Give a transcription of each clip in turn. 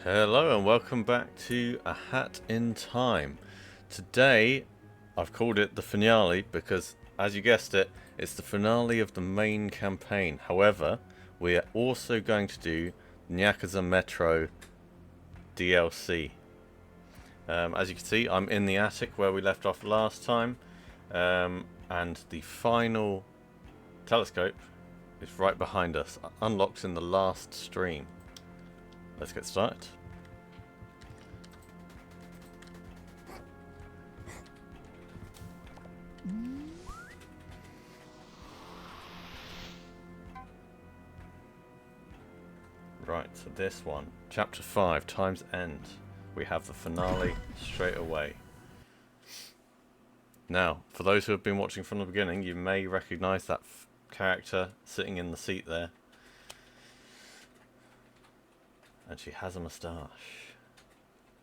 Hello and welcome back to A Hat in Time. Today I've called it the finale because, as you guessed it, it's the finale of the main campaign. However, we are also going to do Nyakuza Metro DLC. As you can see, I'm in the attic where we left off last time, and the final telescope is right behind us, unlocked in the last stream. Let's get started. Right, so this one, Chapter 5, Time's End. We have the finale straight away. Now, for those who have been watching from the beginning, you may recognise that character sitting in the seat there. And she has a moustache.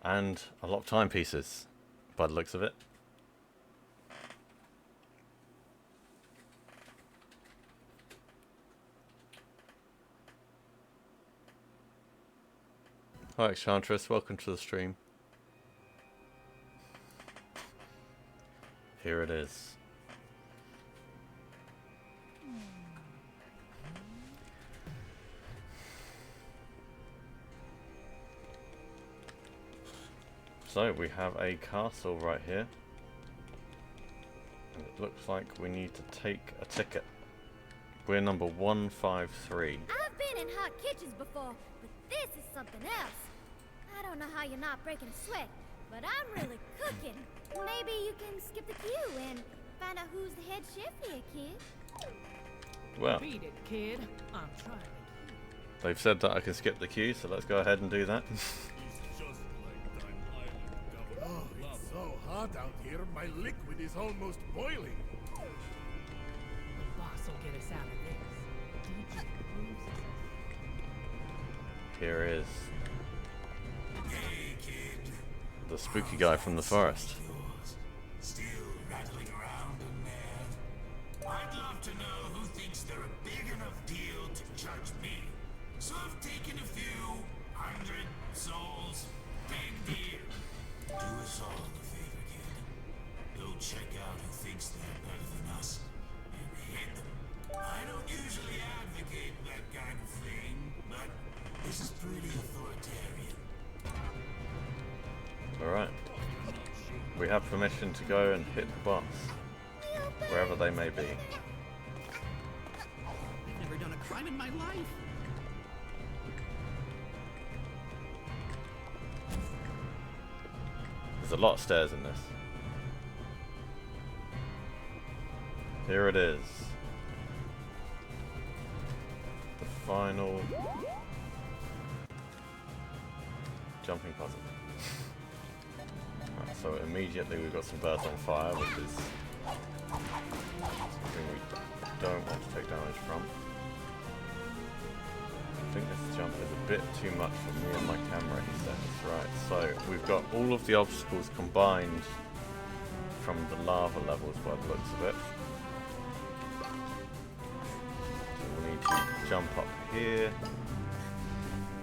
And a lot of timepieces, by the looks of it. Hi Enchantress, welcome to the stream. Here it is. So we have a castle right here. And it looks like we need to take a ticket. We're number 153. I've been in hot kitchens before, but this is something else. I don't know how you're not breaking a sweat, but I'm really cooking. Maybe you can skip the queue and find out who's the head chef here, kid. Well, Beat it, kid. I'm trying. they've said that I can skip the queue, so let's go ahead and do that. Oh, it's so hot out here, my liquid is almost boiling. The boss will get us out of this. DJ proves us. Here is Hey kid, the spooky guy from the forest. yours still rattling around in there? I'd love to know who thinks they're a big enough deal to judge me. So I've taken a few hundred souls, big deal. Do us all a favor, kid. Go check out who thinks they're better than us and hit them. I don't usually advocate that kind of thing, but this is pretty authoritarian. Alright. We have permission to go and hit the boss, wherever they may be. I've never done a crime in my life. There's a lot of stairs in this. Here it is. The final jumping puzzle. Right, so immediately we've got some birds on fire, which is something we don't want to take damage from. I think this jump is a bit too much for me and my camera, he says. Right, so we've got all of the obstacles combined from the lava levels by the looks of it. So we need to jump up here,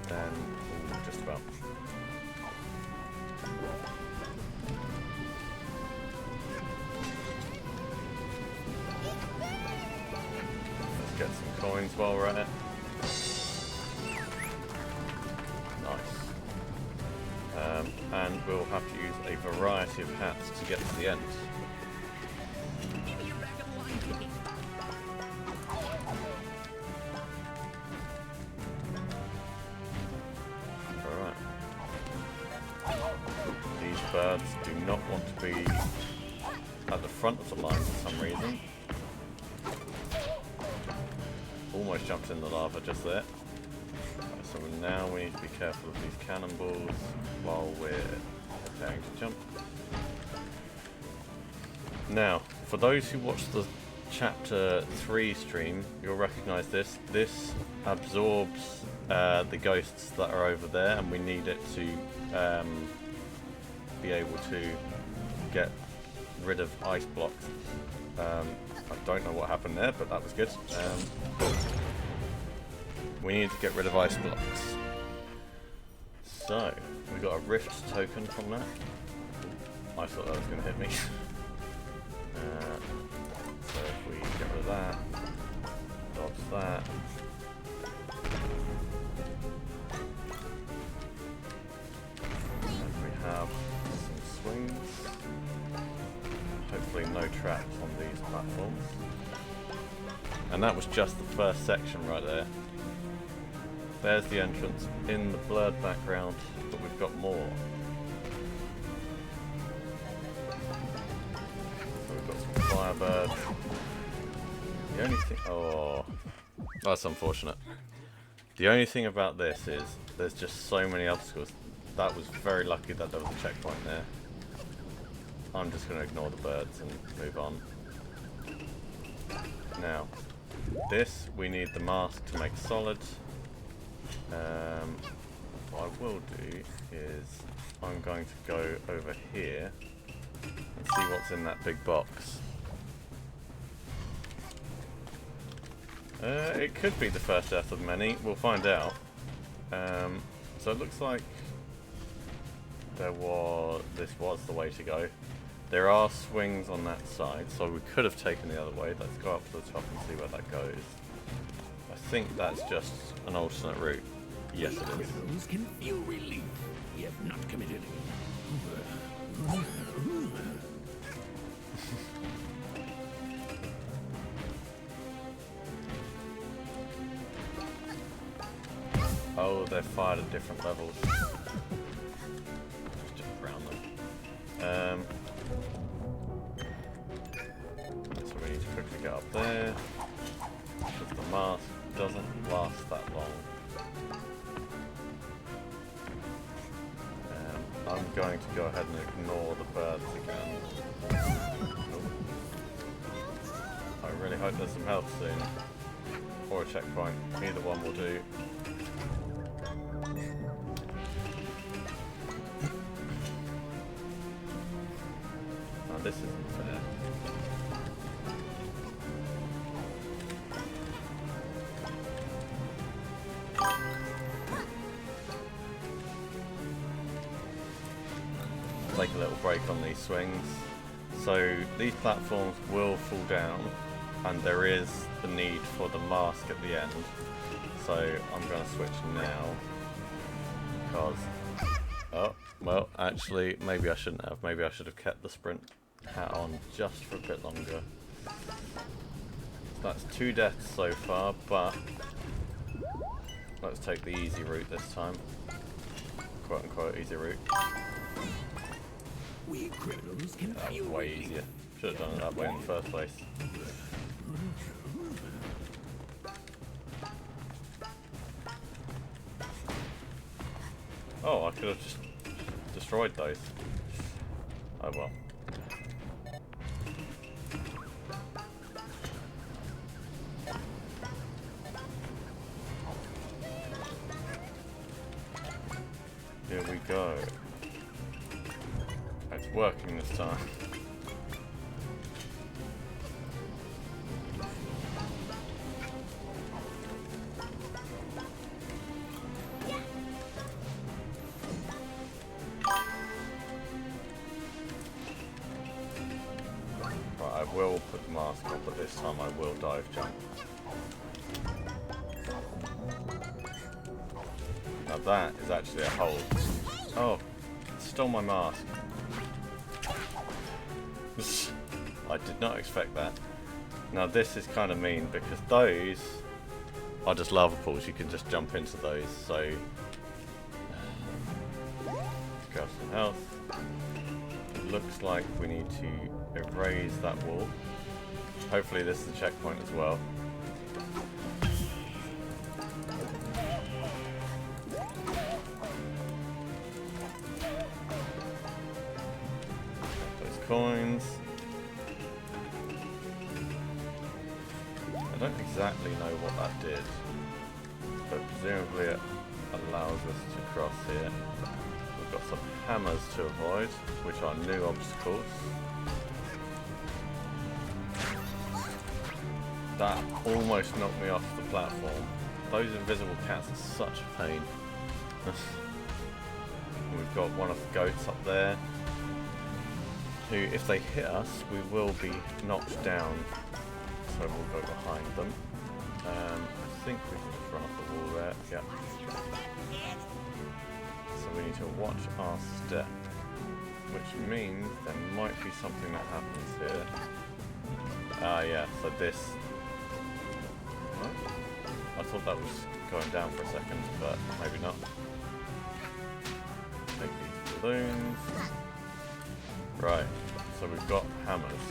then just about. Let's get some coins while we're at it. And we'll have to use a variety of hats to get to the end. Give me your back of the line ticket. Alright. These birds do not want to be at the front of the line for some reason. Almost jumped in the lava just there. So now we need to be careful of these cannonballs while we're preparing to jump. Now, for those who watched the Chapter 3 stream, you'll recognise this. This absorbs the ghosts that are over there, and we need it to be able to get rid of ice blocks. I don't know what happened there, but that was good. We need to get rid of ice blocks. So, we got a rift token from that. I thought that was going to hit me. So if we get rid of that, dodge that. And we have some swings. Hopefully no traps on these platforms. And that was just the first section right there. There's the entrance in the blurred background, but we've got more. So we've got some firebirds. The only thing... Oh, that's unfortunate. The only thing about this is there's just so many obstacles. That was very lucky that there was a checkpoint there. I'm just going to ignore the birds and move on. Now, this we need the mask to make solid. What I will do is I'm going to go over here and see what's in that big box. It could be the first death of many. We'll find out. So it looks like this was the way to go. There are swings on that side, so we could have taken the other way. Let's go up to the top and see where that goes. I think that's just an alternate route. Yes, it is. Criminals can feel relief. You have not committed. Oh, they're fired at different levels. Just jump around them. So we need to quickly get up there. Because the mask doesn't last that long. I'm going to go ahead and ignore the birds again. I really hope there's some help soon. Or a checkpoint. Either one will do. Now this isn't fair. Take a little break on these swings. So these platforms will fall down and there is the need for the mask at the end. So I'm going to switch now because, oh, well actually maybe I shouldn't have. Maybe I should have kept the sprint hat on just for a bit longer. That's 2 deaths so far, but let's take the easy route this time. Quote unquote easy route. We criminals can That was feel way relief. easier. Should have done it that way in the first place. Oh, I could have just destroyed those. Oh well. Here we go. It's working this time. Right, I will put the mask on, but this time I will dive jump. Now that is actually a hold. Oh, it stole my mask. I did not expect that. Now this is kind of mean because those are just lava pools. You can just jump into those. So let's grab some health. It looks like we need to erase that wall. Hopefully this is a checkpoint as well. Those coins. I don't exactly know what that did, but presumably it allows us to cross here. We've got some hammers to avoid, which are new obstacles. That almost knocked me off the platform. Those invisible cats are such a pain. We've got one of the goats up there, who, if they hit us, we will be knocked down. So we'll go behind them. I think we can just run off the wall there. Yeah. So we need to watch our step, which means there might be something that happens here. Ah, yeah. So this. What? I thought that was going down for a second, but maybe not. Take these balloons. Right, so we've got hammers,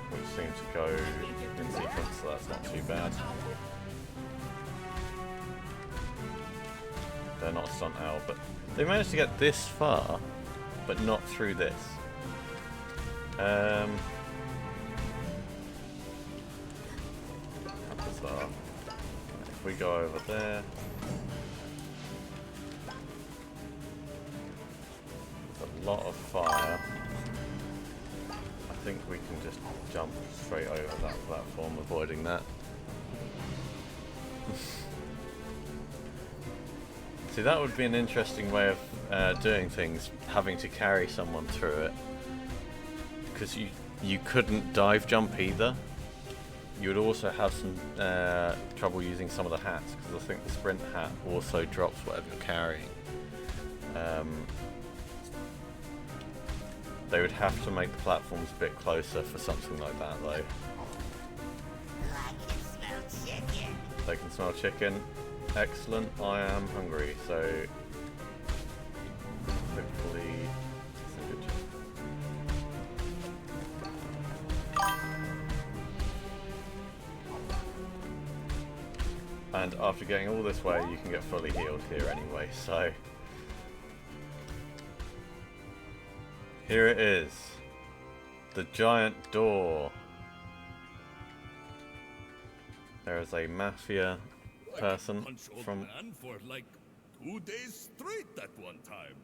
which seem to go in sequence, so that's not too bad. They're not stunt owl, but they managed to get this far, but not through this. How bizarre. If we go over there, there's a lot of fire. I think we can just jump straight over that platform, avoiding that. See, that would be an interesting way of doing things, having to carry someone through it. Because you couldn't dive jump either. You would also have some trouble using some of the hats, because I think the sprint hat also drops whatever you're carrying. They would have to make the platforms a bit closer for something like that, though. I can smell chicken. They can smell chicken. Excellent. I am hungry, so hopefully it's a good job. And after getting all this way, you can get fully healed here anyway, so here it is. The giant door. There is a mafia person Punch old from man for like 2 days straight that one time.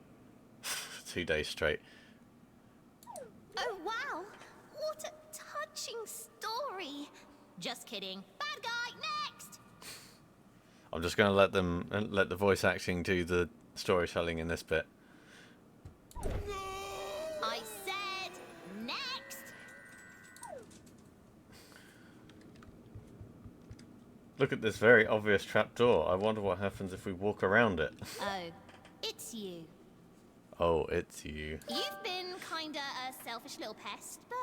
2 days straight. Oh wow, what a touching story. Just kidding. Bad guy, next! I'm just going to let the voice acting do the storytelling in this bit. I said next! Look at this very obvious trapdoor. I wonder what happens if we walk around it. Oh, it's you. Oh, it's you. You've been kinda a selfish little pest, but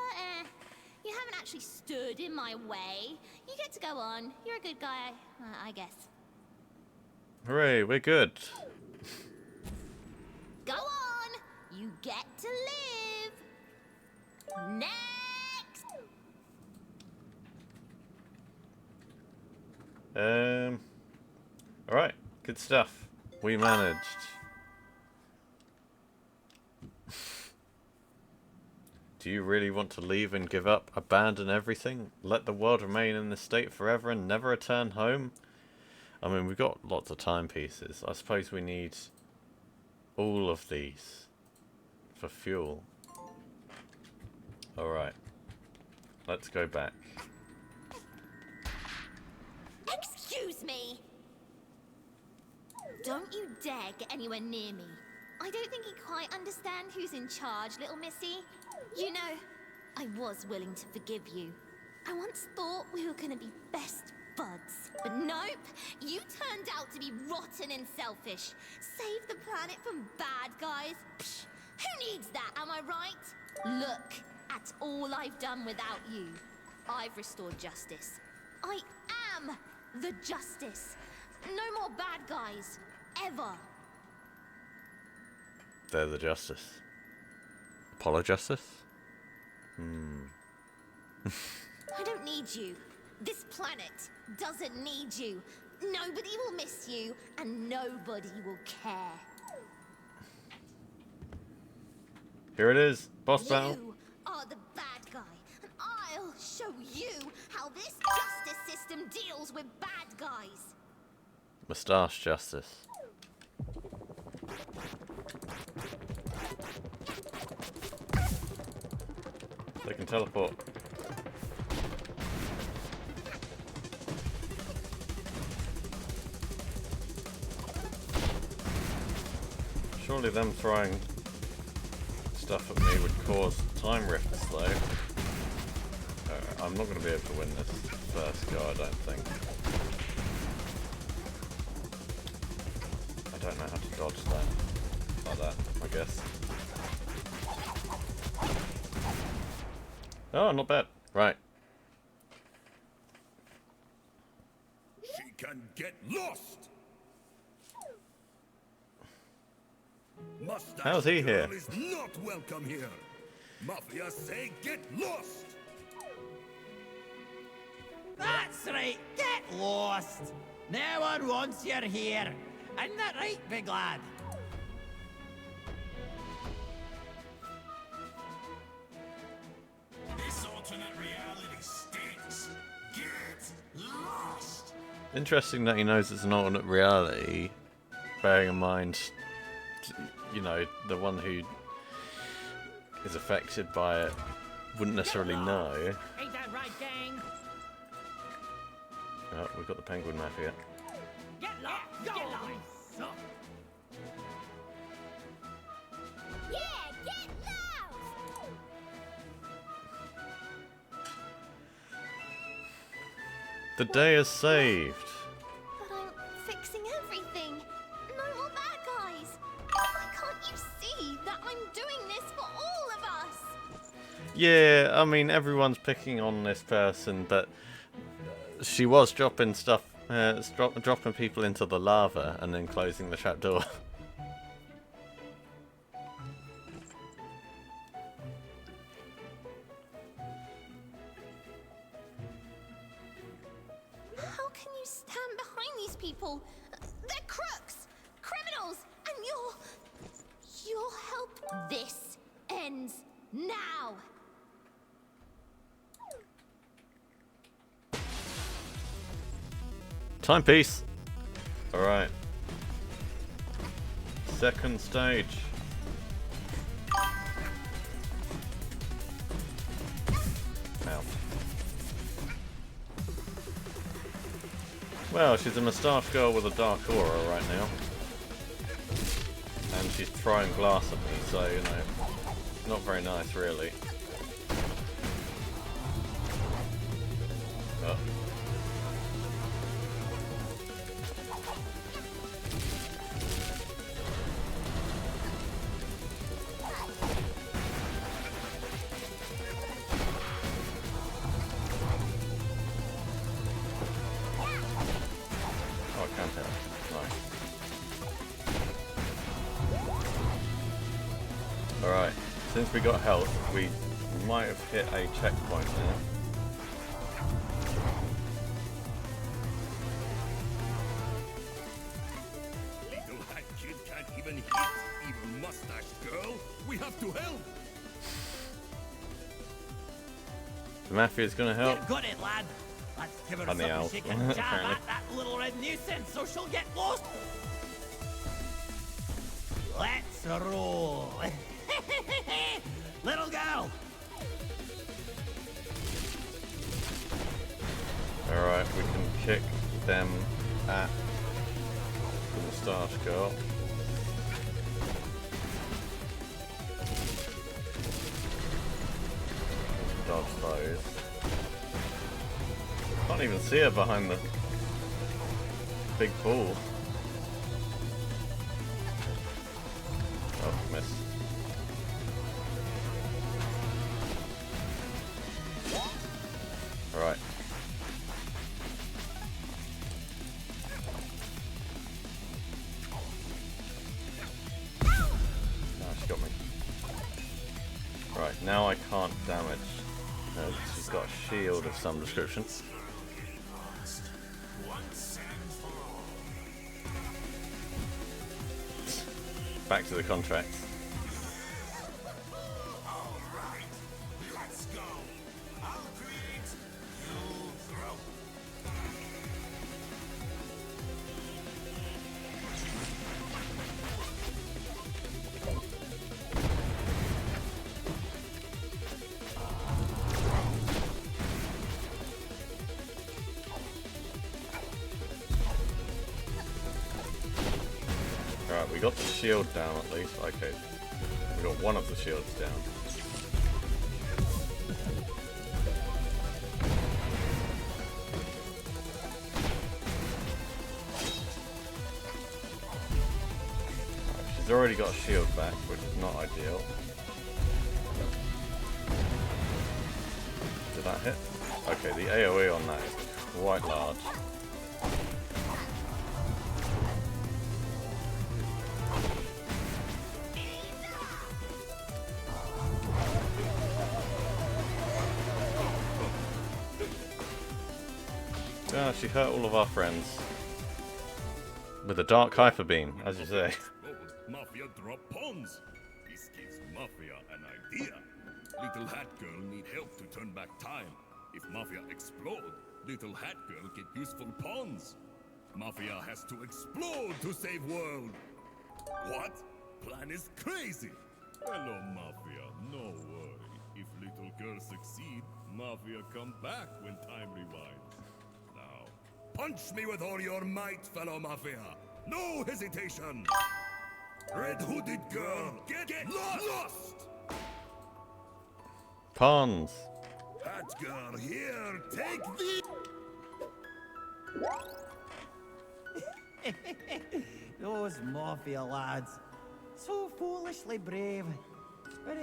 you haven't actually stood in my way. You get to go on. You're a good guy, I guess. Hooray, we're good. Go on! You get to live! Next! Alright, good stuff. We managed. Do you really want to leave and give up, abandon everything, let the world remain in this state forever and never return home? I mean, we've got lots of timepieces. I suppose we need all of these for fuel. Alright. Let's go back. Excuse me! Don't you dare get anywhere near me. I don't think you quite understand who's in charge, little missy. You know, I was willing to forgive you. I once thought we were gonna be best buds. But nope, you turned out to be rotten and selfish. Save the planet from bad guys. Psh, who needs that, am I right? Look at all I've done without you. I've restored justice. I am the justice. No more bad guys. Ever. They're the justice. Apollo Justice? I don't need you. This planet doesn't need you. Nobody will miss you, and nobody will care. Here it is, boss battle. You are the bad guy, and I'll show you how this justice system deals with bad guys. Moustache Justice. They can teleport. Surely them throwing stuff at me would cause time rifts though. I'm not going to be able to win this first go, I don't think. I don't know how to dodge that. Like that, I guess. Oh, not bad. Right. She can get lost. Mustache How's he here? girl is not welcome here. Mafia say get lost. That's right, get lost. No one wants you here. Isn't that right, big lad? This alternate reality stinks. Get lost. Interesting that he knows it's an alternate reality, bearing in mind, you know, the one who is affected by it wouldn't necessarily know. Ain't that right, gang? Oh, we've got the penguin mafia. Get lost! Get lost! Yeah, get loud! The day is saved. But I'm fixing everything. No more bad guys. Why can't you see that I'm doing this for all of us? Yeah, I mean, everyone's picking on this person, but she was dropping stuff, dropping people into the lava and then closing the trapdoor. How can you stand behind these people? They're crooks, criminals, and you'll help. This ends now. Timepiece. All right. Second stage. Ow. Well, she's a moustache girl with a dark aura right now. And she's throwing glass at me, so, you know, not very nice, really. Oh. Alright, since we got health, we might have hit a checkpoint now. Little hat kid can't even hit. Evil mustache girl. We have to help. The Mafia's gonna help. You've got it, lad. Let's give her On the something owl. she can jab Apparently. at that little red nuisance so she'll get lost. Let's roll. Little girl. Alright, we can kick them at the moustache girl. Dodge those. Can't even see her behind the big ball. Oh, miss. Alright. She got me. Right, now I can't damage. No, she's got a shield of some description. Once and for all. Back to the contract. All right, let's go. I'll create, you'll throw. Alright, we we got the shield down at least. Okay. We got one of the shields down. She's already got a shield back, which is not ideal. Did that hit? Okay, the AoE on that is quite large. Ah, she hurt all of our friends. With a dark hyper beam, as you say. Mafia drop pawns. This gives Mafia an idea. Little Hat Girl need help to turn back time. If Mafia explode, Little Hat Girl get useful pawns. Mafia has to explode to save world. What? Plan is crazy. Hello, Mafia. No worry. If Little Girl succeed, Mafia come back when time rewinds. Now, punch me with all your might, fellow Mafia. No hesitation. Red Hooded Girl, get lost! Pawns. Hat Girl, here, take the... Those Mafia lads. So foolishly brave. But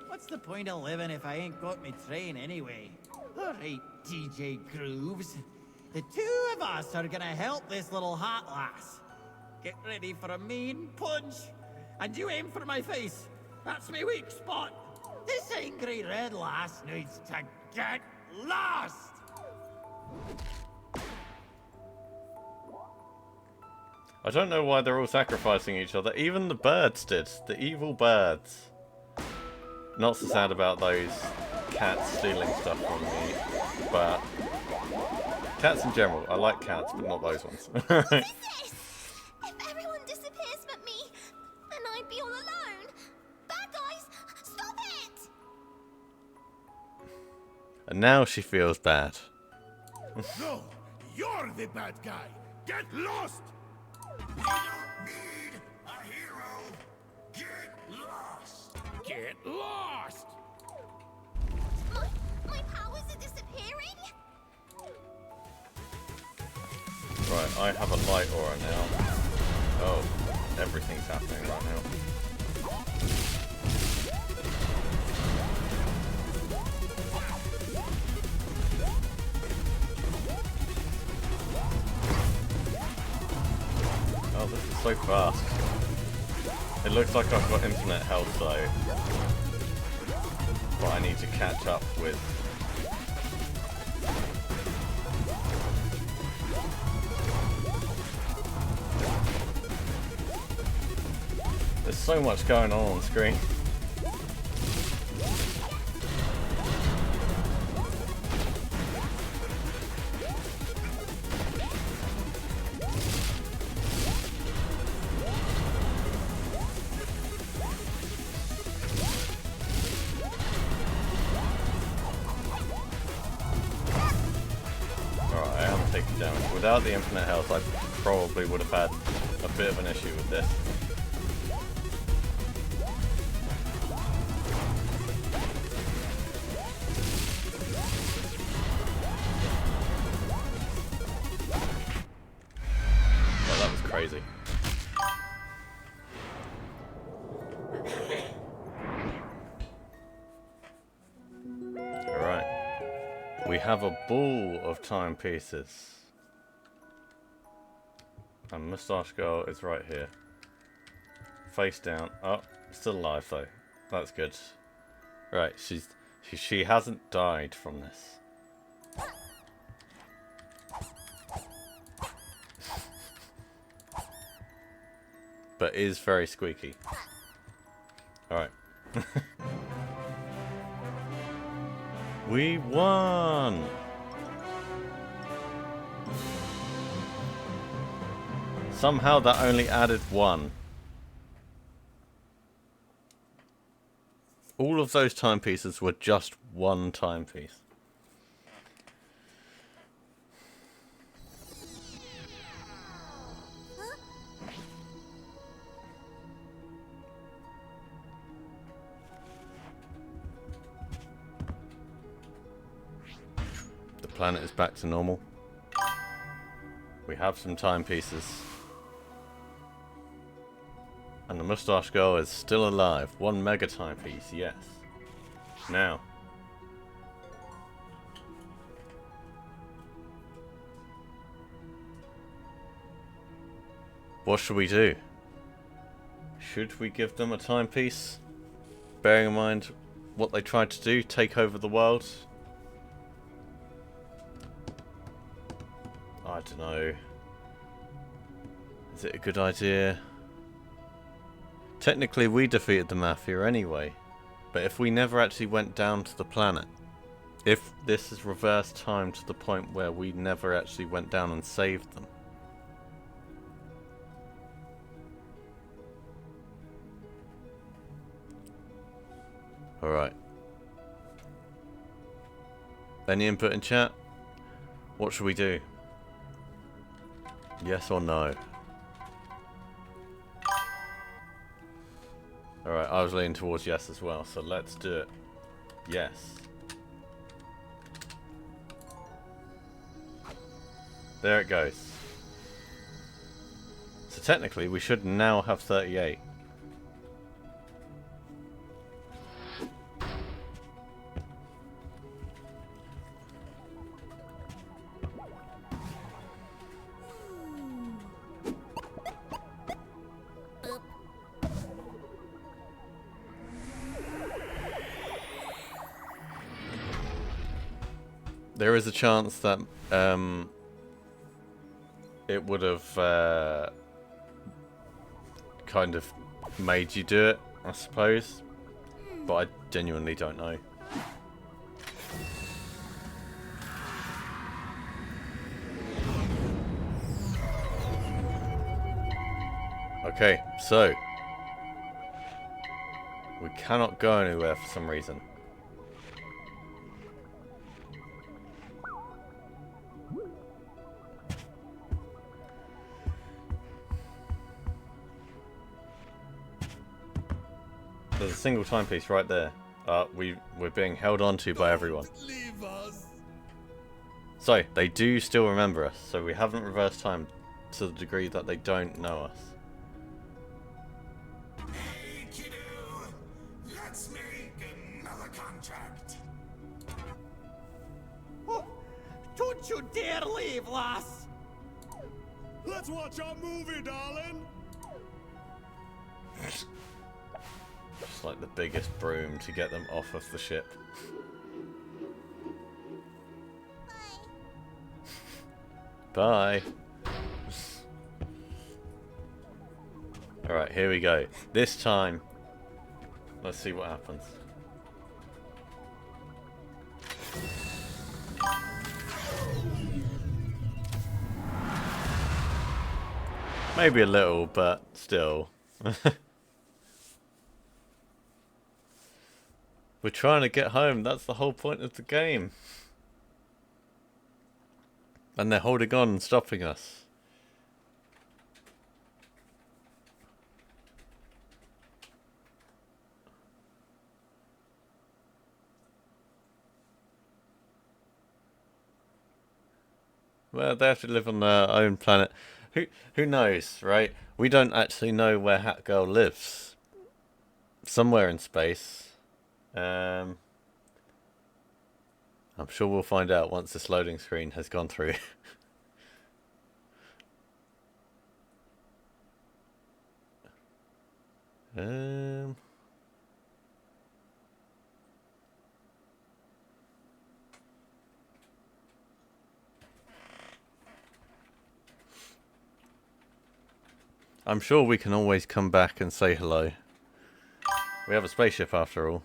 what's the point of living if I ain't got me train anyway? Alright, TJ Grooves. The two of us are gonna help this little hat lass. Get ready for a mean punch. And you aim for my face. That's my weak spot. This angry red lass needs to get lost. I don't know why they're all sacrificing each other. Even the birds did. The evil birds. Not so sad about those cats stealing stuff from me, but cats in general. I like cats, but not those ones. What is this? If everyone disappears but me, then I'd be all alone. Bad guys, stop it! And now she feels bad. No, you're the bad guy. Get lost. We don't need a hero. Get lost. Get lost! My powers are disappearing? Right, I have a light aura now. Oh, everything's happening right now. Oh, this is so fast. It looks like I've got infinite health though. But I need to catch up with. There's so much going on screen. Without the infinite health, I probably would have had a bit of an issue with this. Oh, that was crazy. Alright. We have a ball of timepieces. And Moustache Girl is right here. Face down. Oh, still alive though. That's good. Right, she hasn't died from this. But is very squeaky. Alright. We won! Somehow that only added one. All of those timepieces were just one timepiece. planet is back to normal. We have some timepieces. And the Moustache Girl is still alive. 1 mega timepiece, yes. Now. What should we do? Should we give them a timepiece? Bearing in mind what they tried to do, take over the world? I don't know. Is it a good idea? Technically we defeated the Mafia anyway. But if we never actually went down to the planet, if this is reverse time to the point where we never actually went down and saved them, alright. Any input in chat? What should we do? Yes or no? Alright, I was leaning towards yes as well, so let's do it. Yes. There it goes. So technically we should now have 38. There is a chance that it would have kind of made you do it, I suppose, but I genuinely don't know. Okay, so we cannot go anywhere for some reason. There's a single timepiece right there. We're being held on to by everyone. Leave us. So, they do still remember us, so we haven't reversed time to the degree that they don't know us. Hey, kiddo! Let's make another contract. Oh, don't you dare leave, lass! Let's watch our movie, darling. Just like the biggest broom to get them off of the ship. Bye. Alright, here we go. This time, let's see what happens. Maybe a little, but still. We're trying to get home, that's the whole point of the game. And they're holding on and stopping us. Well, they have to live on their own planet. Who knows, right? We don't actually know where Hat Girl lives. Somewhere in space. I'm sure we'll find out once this loading screen has gone through. I'm sure we can always come back and say hello. We have a spaceship after all.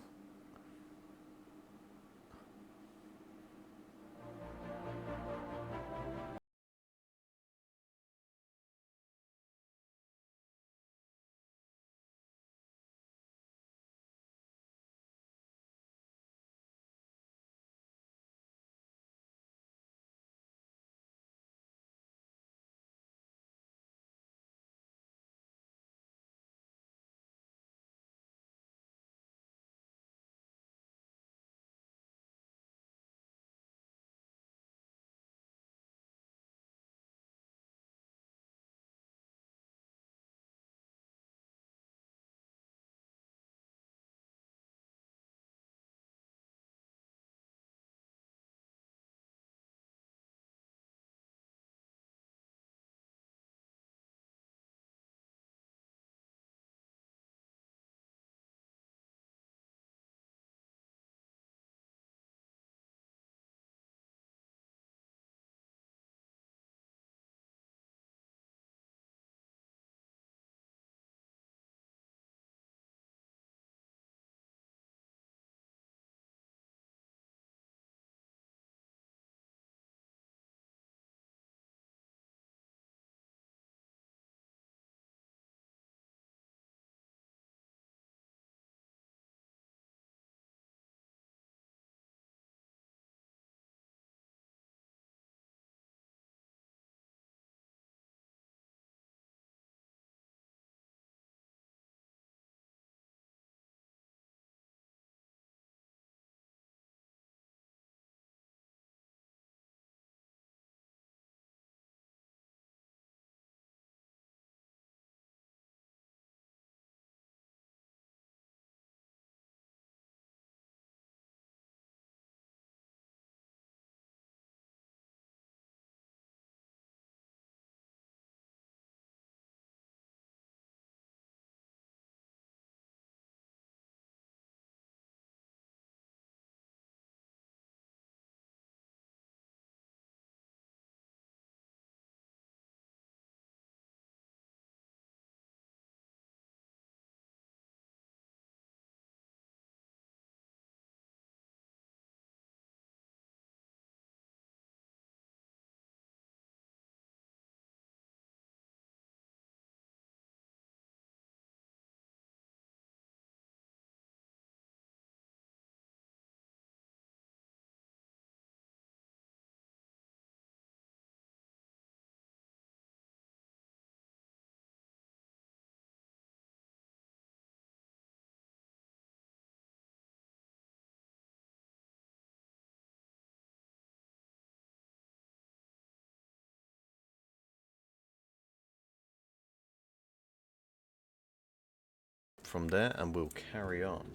from there and we'll carry on.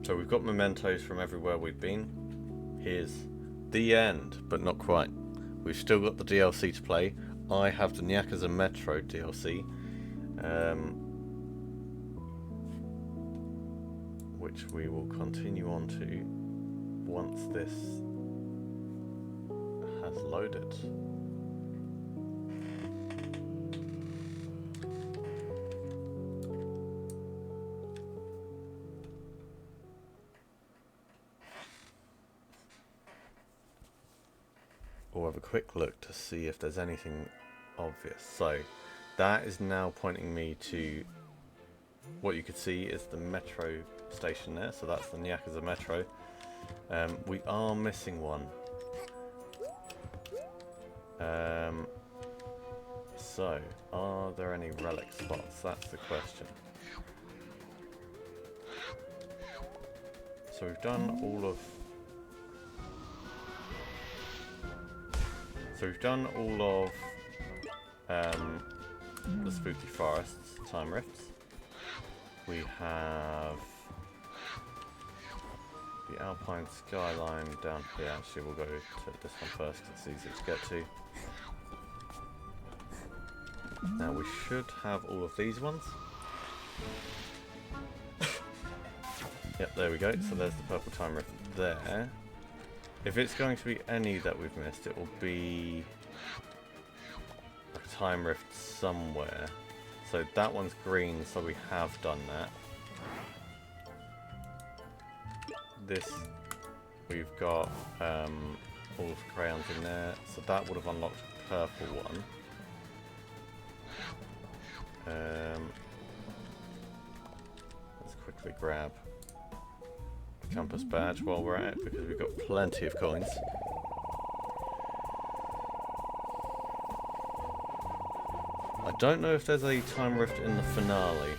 So we've got mementos from everywhere we've been. Here's the end, but not quite. We've still got the DLC to play. I have the Nyakuza Metro DLC, which we will continue on to once this has loaded. We'll have a quick look to see if there's anything obvious. So that is now pointing me to what you could see is the metro station there. So that's the Nyakuza Metro. We are missing one. So are there any relic spots? That's the question. So we've done all of the spooky forests, time rifts. We have the Alpine skyline down here. Actually, we'll go to this one first because it's easy to get to. Now we should have all of these ones. Yep, there we go. So there's the purple time rift there. If it's going to be any that we've missed, it will be a time rift somewhere. So that one's green, so we have done that. This, we've got all of the crayons in there, so that would have unlocked a purple one. Let's quickly grab the compass badge while we're at it, because we've got plenty of coins. I don't know if there's a time rift in the finale.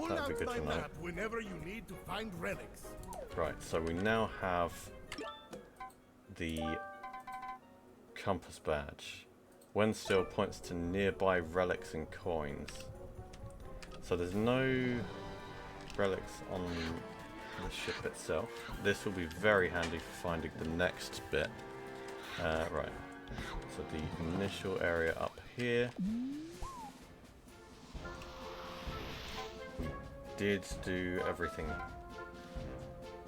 That'd be good to know. Whenever you need to find relics. Right, so we now have the compass badge. When still points to nearby relics and coins. So there's no relics on the ship itself. This will be very handy for finding the next bit. Right, so the initial area up here. We did do everything.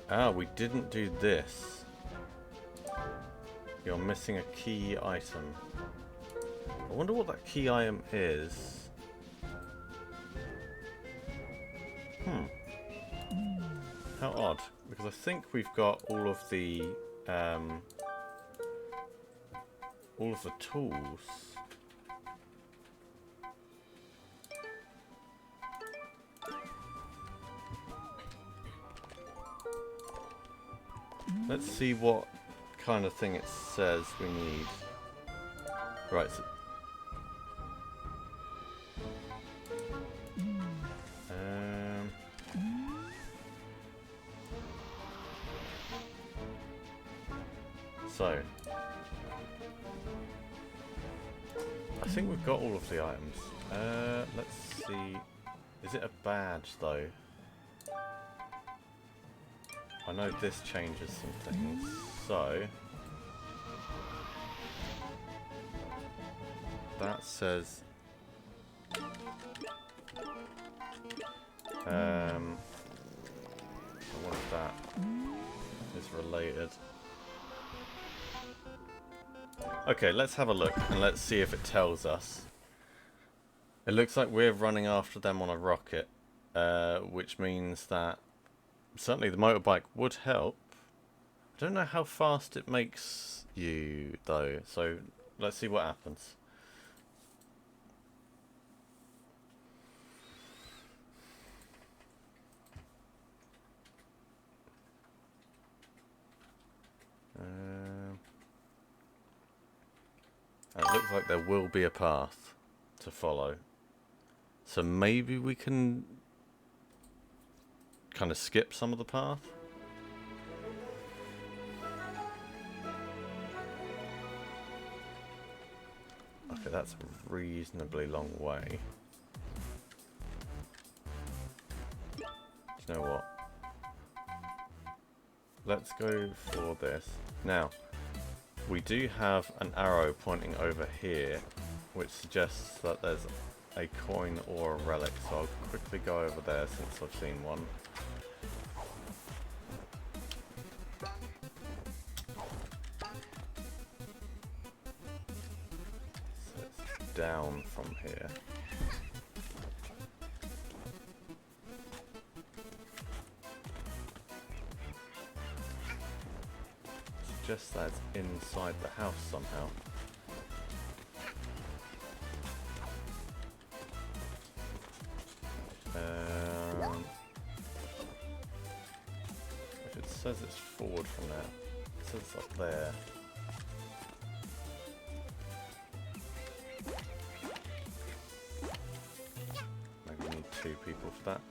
Ah, we didn't do this. You're missing a key item. I wonder what that key item is. How odd, because I think we've got all of the tools. Let's see what kind of thing it says we need. Right, so I think we've got all of the items. Let's see. Is it a badge though? I know this changes some things. So that says I wonder if that is related. Okay, let's have a look and let's see if it tells us. It looks like we're running after them on a rocket, which means that certainly the motorbike would help. I don't know how fast it makes you though, so let's see what happens. It looks like there will be a path to follow. So maybe we can kind of skip some of the path. that's a reasonably long way. Do you know what? Let's go for this. Now, we do have an arrow pointing over here, which suggests that there's a coin or a relic, so I'll quickly go over there since I've seen one. So it's down from here. Suggests that it's inside the house somehow. If it says it's forward from there, it says it's up there. Maybe we need 2 people for that.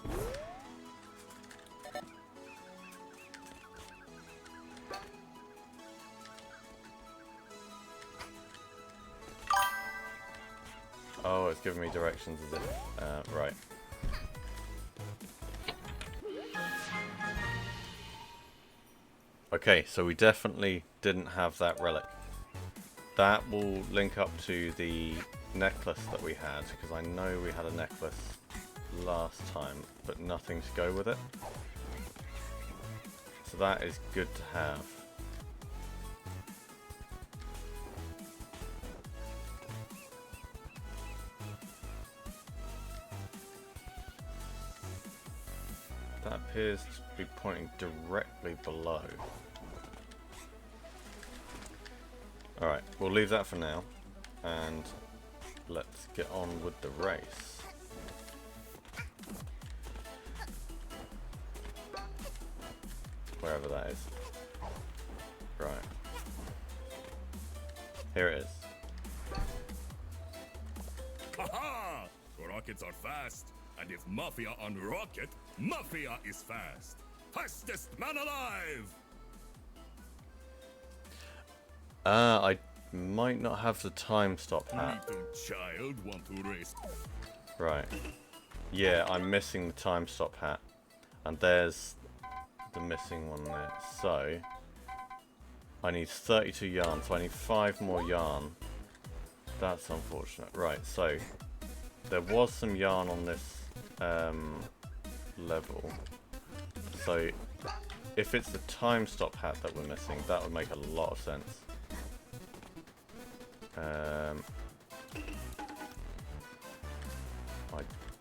Oh, it's giving me directions as if... right. Okay, so we definitely didn't have that relic. That will link up to the necklace that we had, because I know we had a necklace last time, but nothing to go with it. So that is good to have. That appears to be pointing directly below. Alright, we'll leave that for now, and let's get on with the race. Wherever that is. Right. Here it is. Haha! Rockets are fast, and if Mafia on rocket, Mafia is fast. Fastest man alive! I might not have the time stop hat. Little child want to race. Right. Yeah, I'm missing the time stop hat. And there's the missing one there. So, I need 32 yarn, so I need 5 more yarn. That's unfortunate. Right, so, there was some yarn on this level. So, if it's the time stop hat that we're missing, that would make a lot of sense. I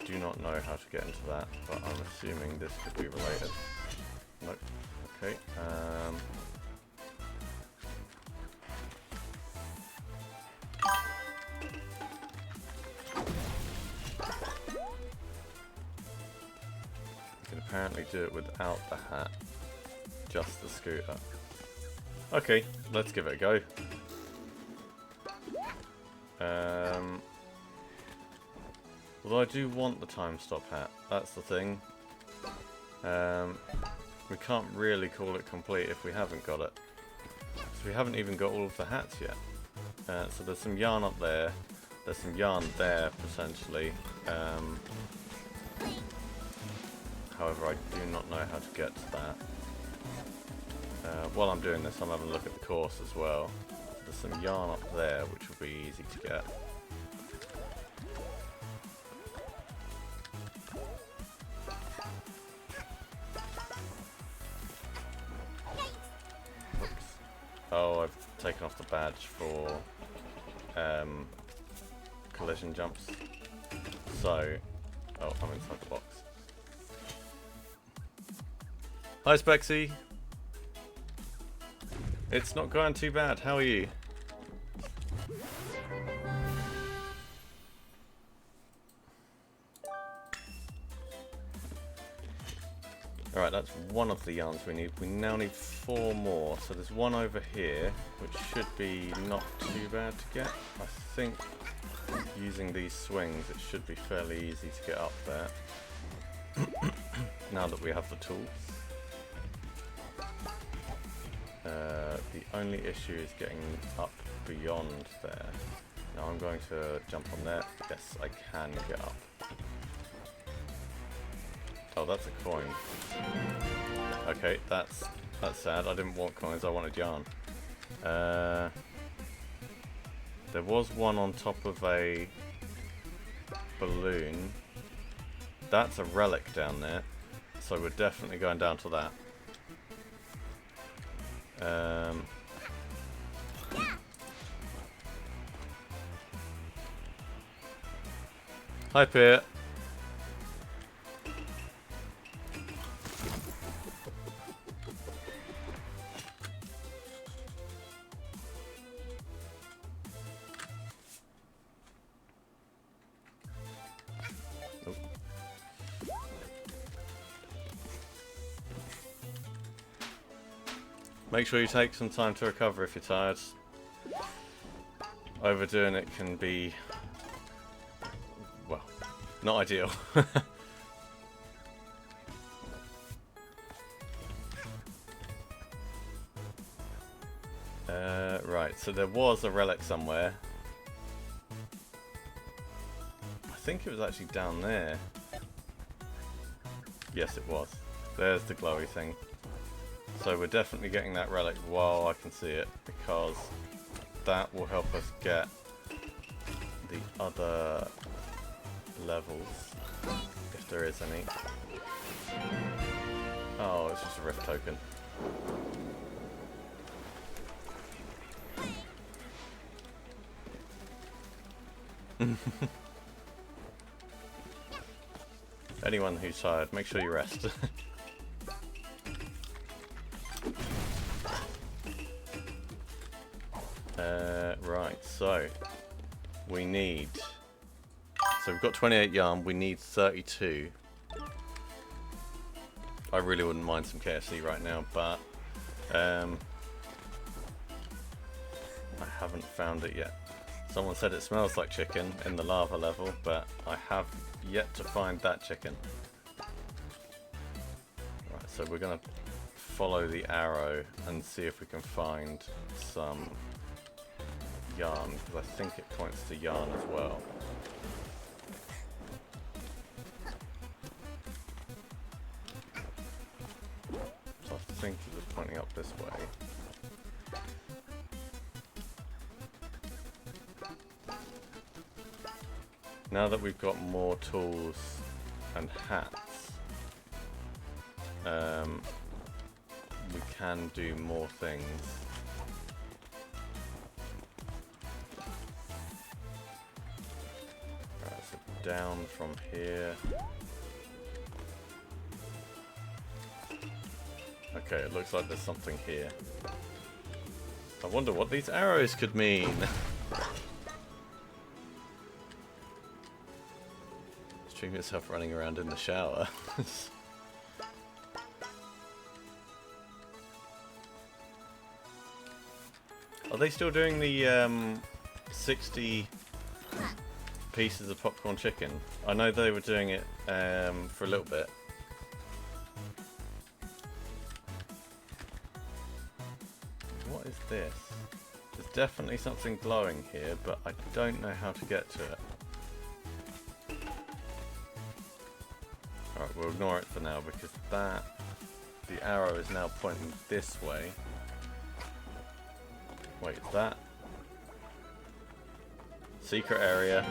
do not know how to get into that, but I'm assuming this could be related. Nope. Okay. You can apparently do it without the hat, just the scooter. Okay, let's give it a go. Although I do want the time stop hat, that's the thing. We can't really call it complete if we haven't got it. So we haven't even got all of the hats yet. So there's some yarn up there, there's some yarn there potentially. However, I do not know how to get to that. While I'm doing this, I'm having a look at the course as well. There's some yarn up there which will be easy to get. Oops. Oh, I've taken off the badge for collision jumps. So, oh, I'm inside the box. Hi Spexy! It's not going too bad, how are you? Alright, that's one of the yarns we need. We now need 4 more. So there's one over here, which should be not too bad to get. I think using these swings, it should be fairly easy to get up there. Now that we have the tools. The only issue is getting up beyond there. Now I'm going to jump on there. Yes, I can get up. Oh, that's a coin. Okay, that's sad. I didn't want coins, I wanted yarn. There was one on top of a balloon. That's a relic down there. So we're definitely going down to that. Hi, Pier. Make sure you take some time to recover if you're tired. Overdoing it can be, well, not ideal. Right, so there was a relic somewhere. I think it was actually down there. Yes, it was. There's the glowy thing. So we're definitely getting that relic while I can see it, because that will help us get the other levels, if there is any. Oh, it's just a rift token. Anyone who's tired, make sure you rest. Right, so we need, so we've got 28 yarn, we need 32. I really wouldn't mind some KFC right now, but I haven't found it yet. Someone said it smells like chicken in the lava level, but I have yet to find that chicken. Right, so we're gonna follow the arrow and see if we can find some yarn, because I think it points to yarn as well. So I think it was pointing up this way. Now that we've got more tools and hats, we can do more things. Right, so down from here. Okay, it looks like there's something here. I wonder what these arrows could mean. Stream yourself running around in the shower. Are they still doing the 60 pieces of popcorn chicken? I know they were doing it for a little bit. What is this? There's definitely something glowing here, but I don't know how to get to it. Alright, we'll ignore it for now because the arrow is now pointing this way. Wait, that? Secret area.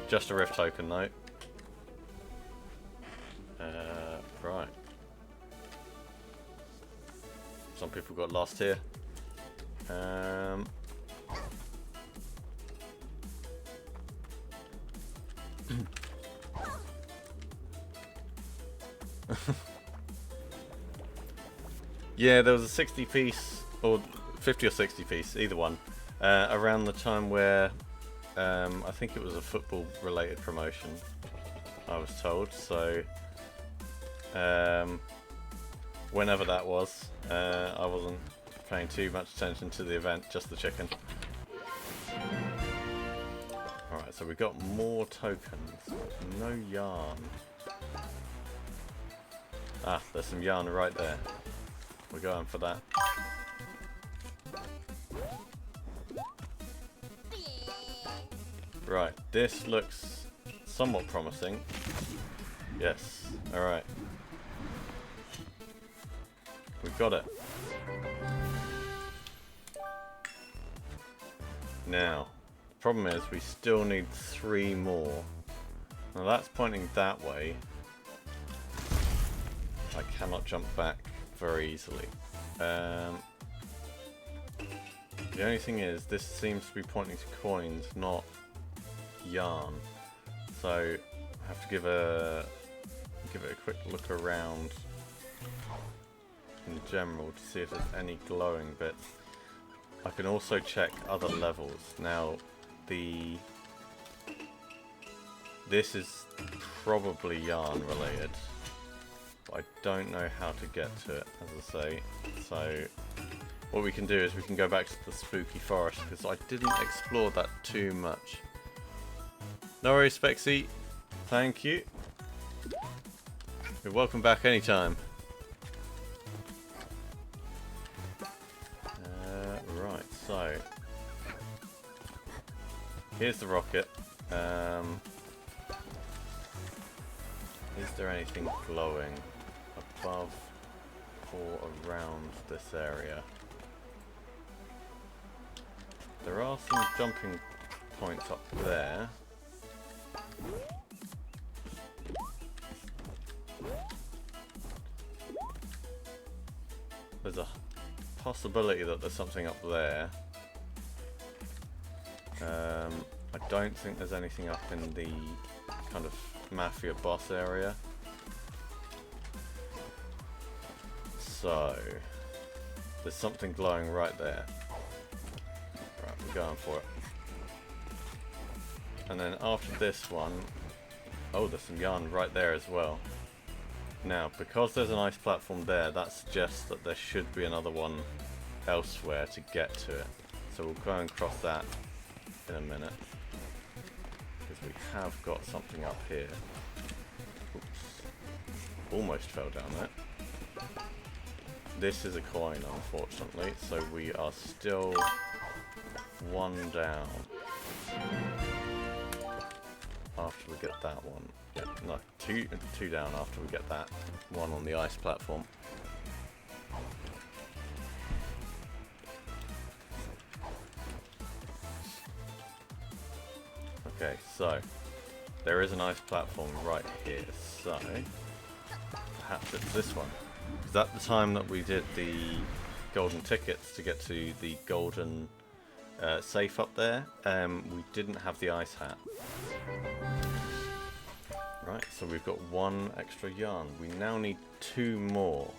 Just a rift token though. Right. Some people got lost here. Yeah, there was a 60 piece, or 50 or 60 piece, either one, around the time where I think it was a football related promotion, I was told, so whenever that was, I wasn't paying too much attention to the event, just the chicken. Alright, so we got more tokens, no yarn. Ah, there's some yarn right there. We're going for that. Right, this looks somewhat promising. Yes, alright. We've got it. Now, the problem is we still need 3 more. Now that's pointing that way. I cannot jump back very easily. The only thing is, this seems to be pointing to coins, not yarn. So I have to give it a quick look around in general to see if there's any glowing bits. I can also check other levels. Now, this is probably yarn related, but I don't know how to get to it, as I say. So what we can do is we can go back to the spooky forest, because I didn't explore that too much. No worries, Spexy. Thank you. You're welcome back anytime. Right, so here's the rocket. Is there anything glowing above or around this area? There are some jumping points up there. There's a possibility that there's something up there. I don't think there's anything up in the kind of mafia boss area. So there's something glowing right there. Right, we're going for it. And then after this one, oh, there's some yarn right there as well. Now, because there's an ice platform there, that suggests that there should be another one elsewhere to get to it. So we'll go and cross that in a minute, because we have got something up here. Oops. Almost fell down there. This is a coin, unfortunately, so we are still 1 down. After we get that one. Yeah, no, two down after we get that one on the ice platform. Okay, so there is an ice platform right here, so perhaps it's this one. Because at the time that we did the golden tickets to get to the golden safe up there, we didn't have the ice hat. Right, so we've got 1 extra yarn. We now need 2 more.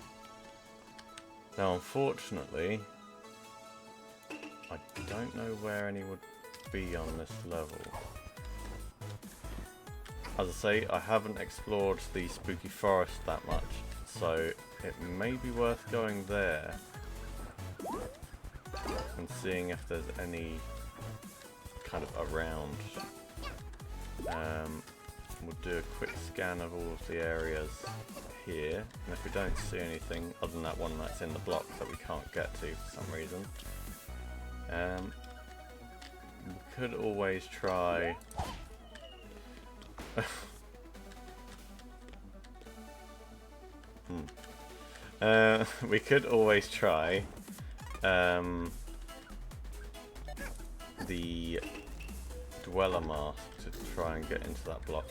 Now, unfortunately, I don't know where any would be on this level. As I say, I haven't explored the spooky forest that much, so it may be worth going there and seeing if there's any kind of around. We'll do a quick scan of all of the areas here, and if we don't see anything other than that one that's in the block that we can't get to for some reason, we could always try we could always try the dweller mask to try and get into that block.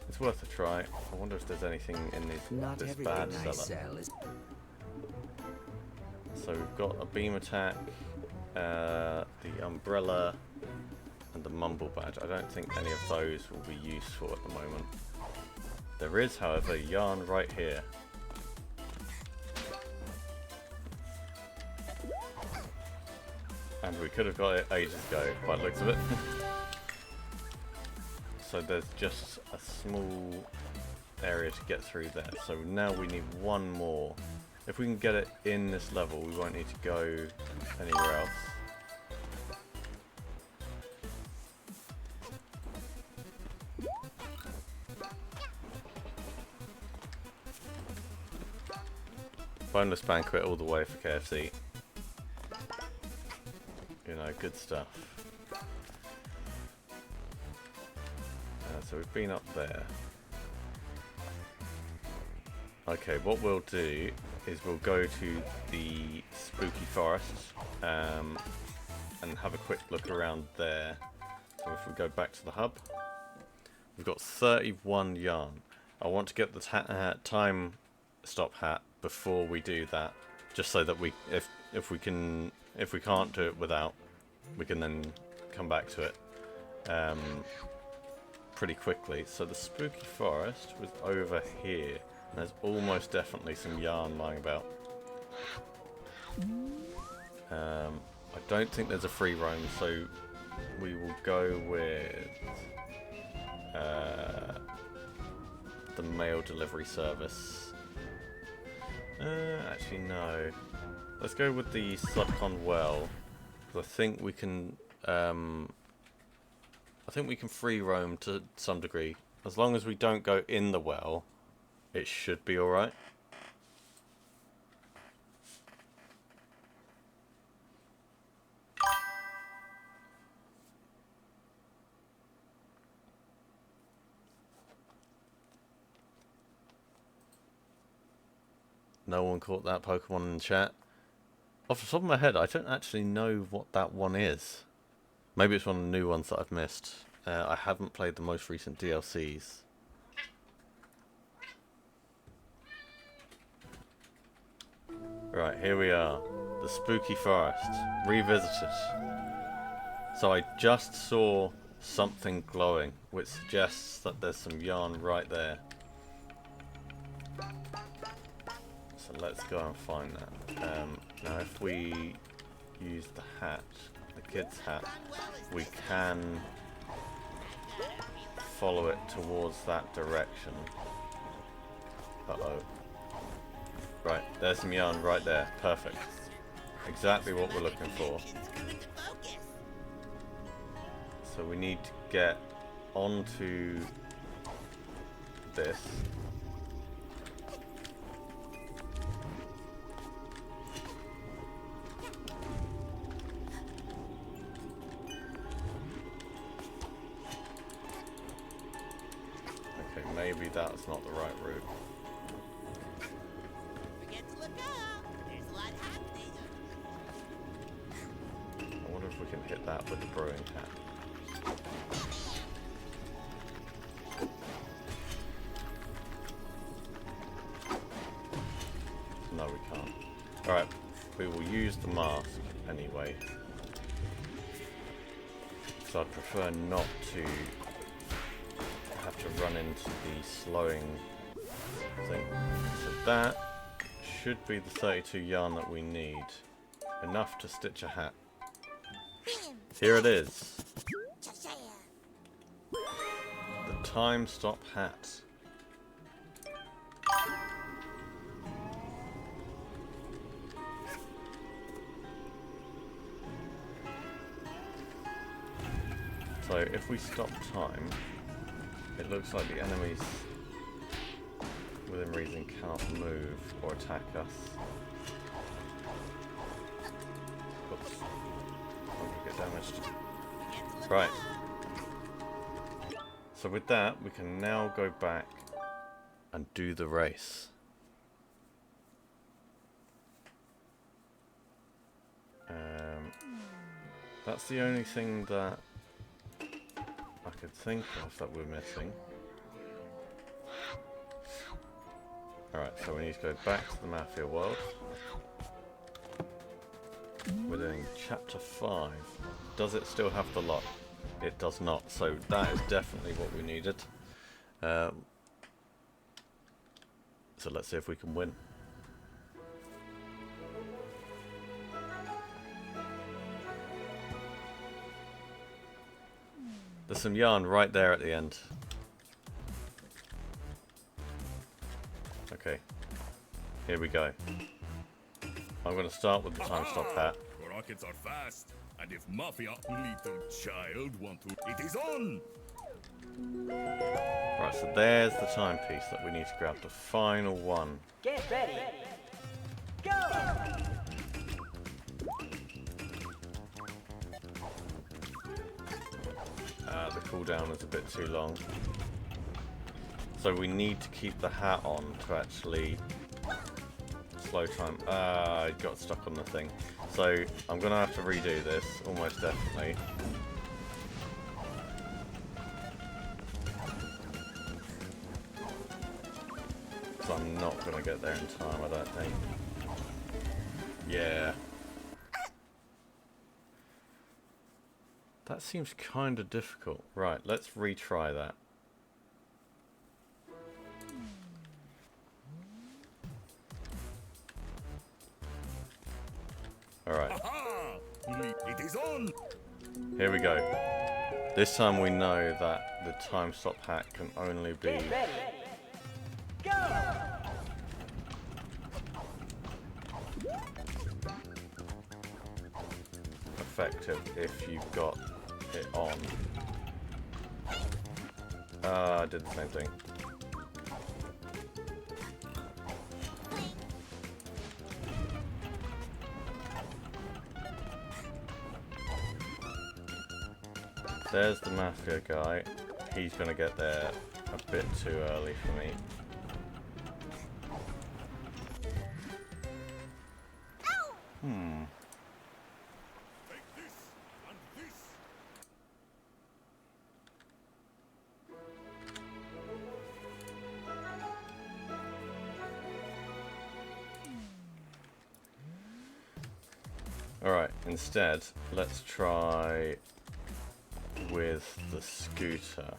It's worth a try. I wonder if there's anything in this bad cellar. So we've got a beam attack, the umbrella, and the mumble badge. I don't think any of those will be useful at the moment. There is, however, yarn right here. And we could have got it ages ago, by the looks of it. So there's just a small area to get through there. So now we need 1 more. If we can get it in this level, we won't need to go anywhere else. Boneless banquet all the way for KFC. You know, good stuff. So we've been up there. Okay, what we'll do is we'll go to the spooky forest and have a quick look around there. So if we go back to the hub, we've got 31 yarn. I want to get the time stop hat before we do that, just so that we, if we can't do it without, we can then come back to it pretty quickly. So the spooky forest was over here. There's almost definitely some yarn lying about. I don't think there's a free roam, so we will go with the mail delivery service. Actually, no. Let's go with the Sludcon well, because I think we can. I think we can free roam to some degree, as long as we don't go in the well. It should be alright. No one caught that Pokemon in the chat. Off the top of my head, I don't actually know what that one is. Maybe it's one of the new ones that I've missed. I haven't played the most recent DLCs. Right, here we are. The Spooky Forest. Revisited. So I just saw something glowing, which suggests that there's some yarn right there. So let's go and find that. Now if we use the hat, the kid's hat, we can follow it towards that direction. Uh-oh. Right, there's some yarn right there. Perfect. Exactly what we're looking for. So we need to get onto this. Okay, maybe that's not the right route. I wonder if we can hit that with the brewing hat. No, we can't. Alright, we will use the mask anyway. So I'd prefer not to have to run into the slowing thing. So that should be the 32 yarn that we need. Enough to stitch a hat. Here it is. The time stop hat. So if we stop time, it looks like the enemies within reason cannot move or attack us. Oops. I'm gonna get damaged. Right. So with that, we can now go back and do the race. That's the only thing that I could think of that we're missing. Alright, so we need to go back to the Mafia world. We're doing chapter 5. Does it still have the lock? It does not, so that is definitely what we needed. So let's see if we can win. There's some yarn right there at the end. Okay, here we go. I'm going to start with the time stop hat. Rockets are fast, and if Mafia little child want to, it is on! Right, so there's the timepiece that we need to grab, the final one. Get ready. Go! cooldown is a bit too long. So we need to keep the hat on to actually slow time. I got stuck on the thing. So I'm going to have to redo this, almost definitely. So I'm not going to get there in time, I don't think. Yeah. That seems kind of difficult. Right, let's retry that. Alright. It is on! Here we go. This time we know that the time stop hat can only be effective if you've got it on. I did the same thing. There's the Mafia guy. He's gonna get there a bit too early for me. Take this and this! Alright, instead, let's try with the scooter.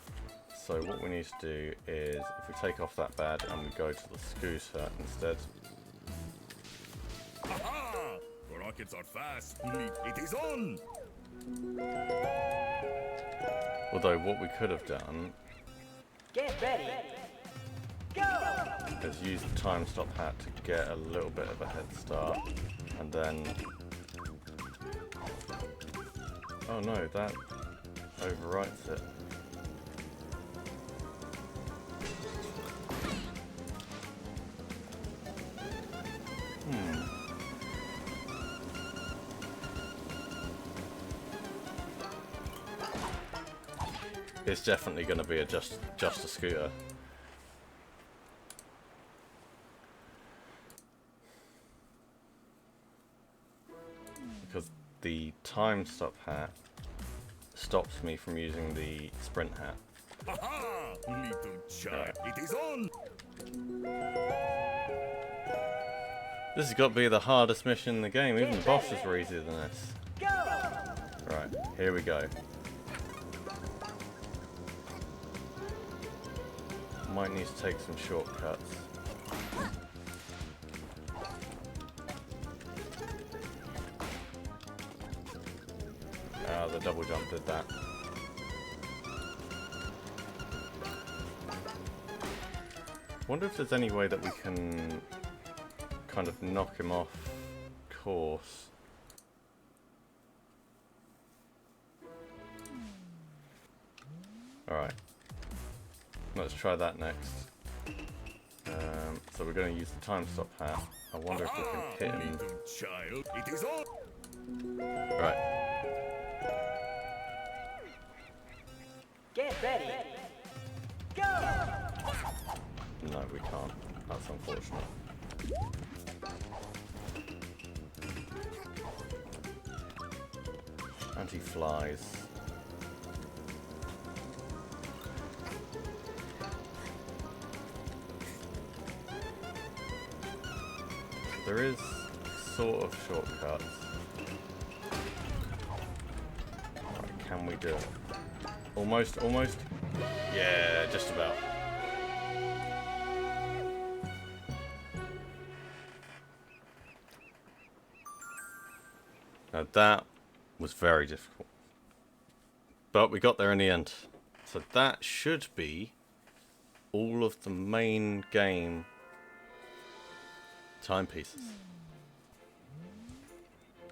So what we need to do is, if we take off that badge and we go to the scooter instead. Aha! The rockets are fast. It is on! Although what we could have done is use the time stop hat to get a little bit of a head start, and then... Oh no, that overwrites it. It's definitely going to be just a scooter. Because the time stop hat stops me from using the sprint hat. Aha! Little child, it is on! This has got to be the hardest mission in the game. Even the bosses were easier than this. Right, here we go. Might need to take some shortcuts. Ah, the double jump did that. Wonder if there's any way that we can kind of knock him off course. Alright. Let's try that next. So we're going to use the time stop hat. I wonder if we can hit him. Little child, it is on! Right. Get ready. Go! No, we can't. That's unfortunate. And he flies. There is sort of shortcuts. Right, can we do it? Almost. Yeah, just about. Now that was very difficult. But we got there in the end. So that should be all of the main game timepieces.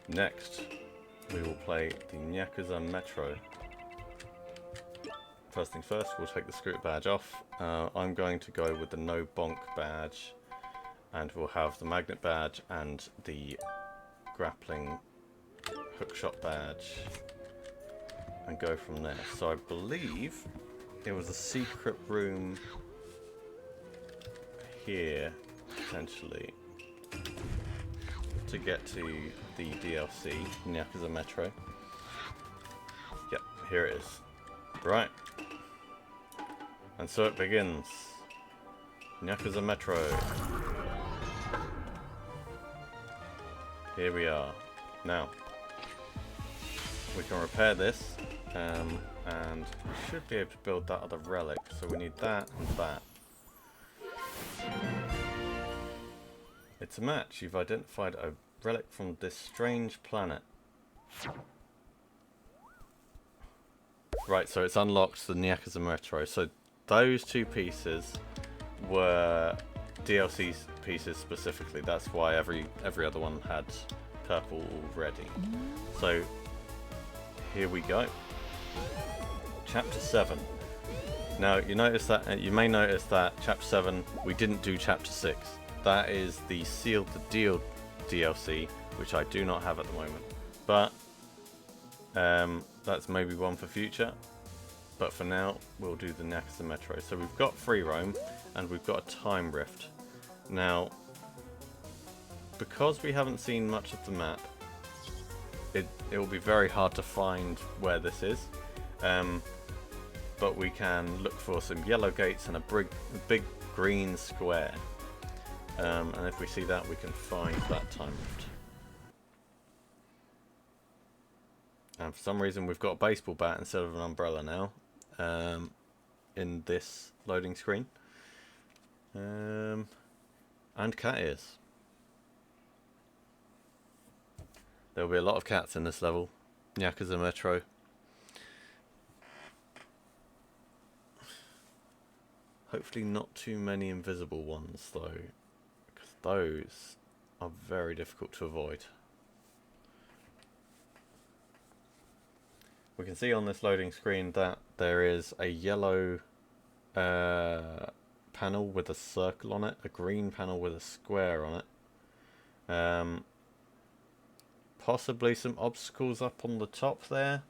Next, we will play the Nyakuza Metro. First things first, we'll take the scooter badge off. I'm going to go with the no bonk badge, and we'll have the magnet badge and the grappling hookshot badge and go from there. So I believe it was a secret room here, potentially, to get to the DLC, Nyakuza Metro. Yep, here it is. Right. And so it begins. Nyakuza Metro. Here we are. Now, we can repair this, and we should be able to build that other relic. So we need that and that. It's a match. You've identified a relic from this strange planet. Right, so it's unlocked the Nyakuza Metro. So those two pieces were DLC pieces specifically. That's why every other one had purple already. So here we go. Chapter 7. Now you may notice that Chapter 7 we didn't do Chapter 6. That is the Seal the Deal DLC, which I do not have at the moment. But that's maybe one for future. But for now, we'll do the Nyakuza Metro. So we've got free roam, and we've got a time rift. Now, because we haven't seen much of the map, it will be very hard to find where this is. But we can look for some yellow gates and a big green square. And if we see that, we can find that time rift. And for some reason, we've got a baseball bat instead of an umbrella now. In this loading screen. And cat ears. There'll be a lot of cats in this level. Nyakuza Metro. Hopefully not too many invisible ones though, because those are very difficult to avoid. We can see on this loading screen that there is a yellow panel with a circle on it, a green panel with a square on it. Possibly some obstacles up on the top there.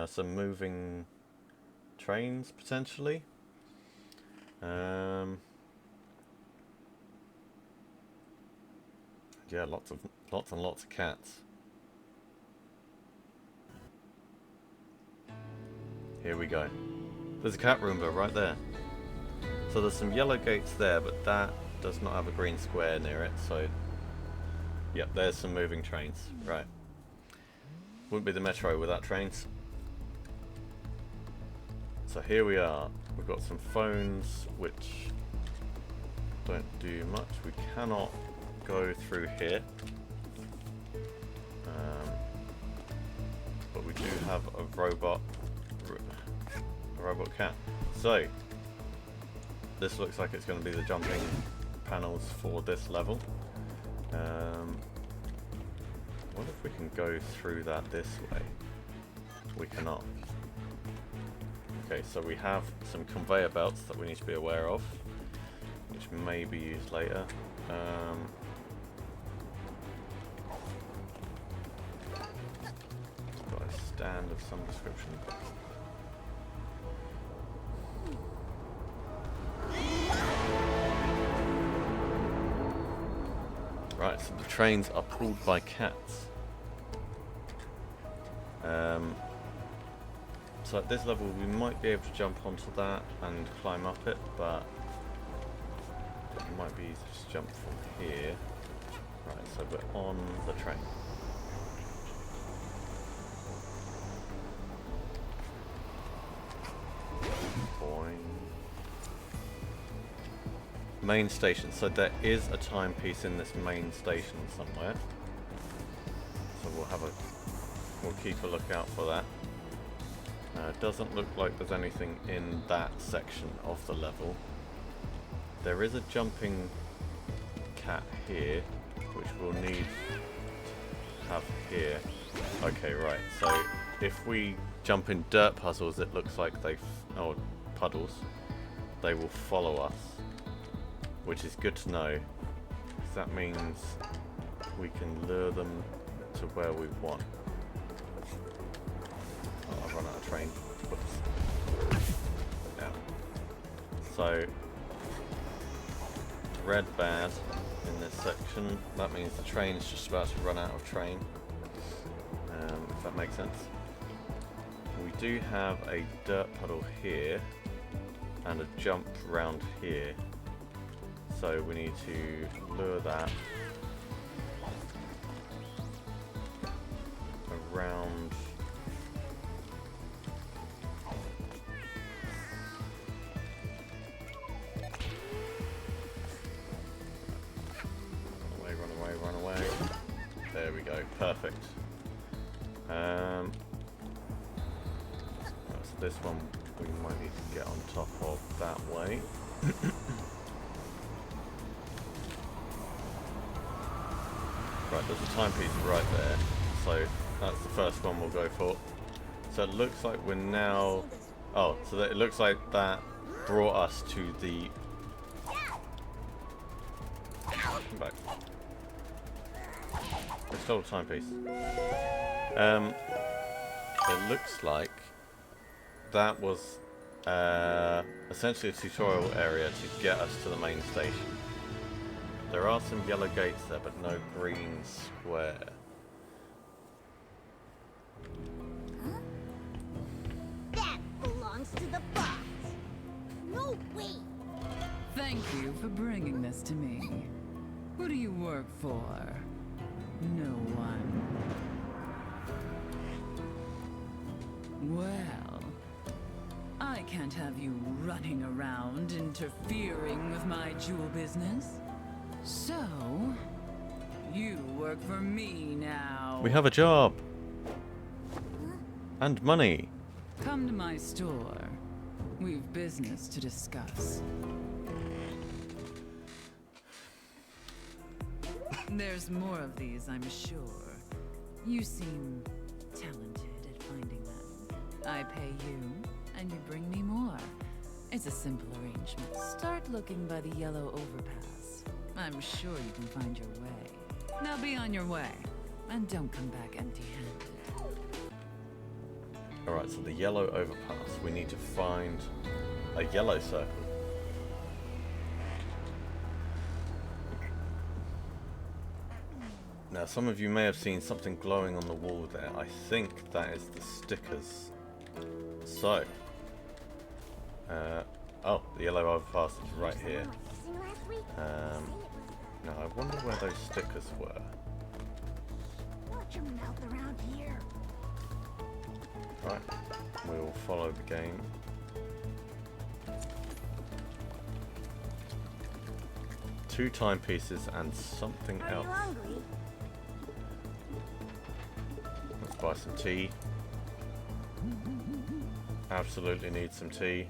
Some moving trains potentially. Yeah, lots and lots of cats. Here we go. There's a cat Roomba right there. So there's some yellow gates there, but that does not have a green square near it, so... Yep, there's some moving trains. Right. Wouldn't be the Metro without trains. So here we are. We've got some phones, which don't do much. We cannot go through here. But we do have a robot cat. So this looks like it's going to be the jumping panels for this level. What if we can go through that this way? We cannot. Okay, so we have some conveyor belts that we need to be aware of, which may be used later. Got a stand of some description. Right, so the trains are pulled by cats. So at this level we might be able to jump onto that and climb up it, but it might be easy to just jump from here. Right, so we're on the train. Boing. Main station. So there is a timepiece in this main station somewhere. So we'll keep a lookout for that. It doesn't look like there's anything in that section of the level. There is a jumping cat here, which we'll need to have here. Okay, right. So if we jump in dirt puzzles, it looks like or puddles, they will follow us, which is good to know, because that means we can lure them to where we want. Oh, I've run out train. Whoops. Yeah. So, red bad in this section. That means the train is just about to run out of train. If that makes sense. We do have a dirt puddle here and a jump round here. So we need to lure that around. Run away. There we go, perfect. So this one we might need to get on top of that way. Right, there's a timepiece right there, so that's the first one we'll go for. So it looks like we're now... Oh, so that it looks like that brought us to the... Come back. We stole a timepiece. It looks like that was essentially a tutorial area to get us to the main station. There are some yellow gates there, but no green square. That belongs to the boss. No way. Thank you for bringing this to me. Who do you work for? No one. Well, I can't have you running around interfering with my jewel business. So, you work for me now. We have a job! And money! Come to my store. We've business to discuss. There's more of these, I'm sure. You seem talented at finding them. I pay you, and you bring me more. It's a simple arrangement. Start looking by the yellow overpass. I'm sure you can find your way. Now be on your way, and don't come back empty-handed. Alright, so the yellow overpass. We need to find a yellow circle. Now, some of you may have seen something glowing on the wall there. I think that is the stickers. So, oh, the yellow overpass is right here. Now, I wonder where those stickers were. Watch your mouth around here. Right, we'll follow the game. Two timepieces and something else. Hungry? Let's buy some tea. Absolutely need some tea.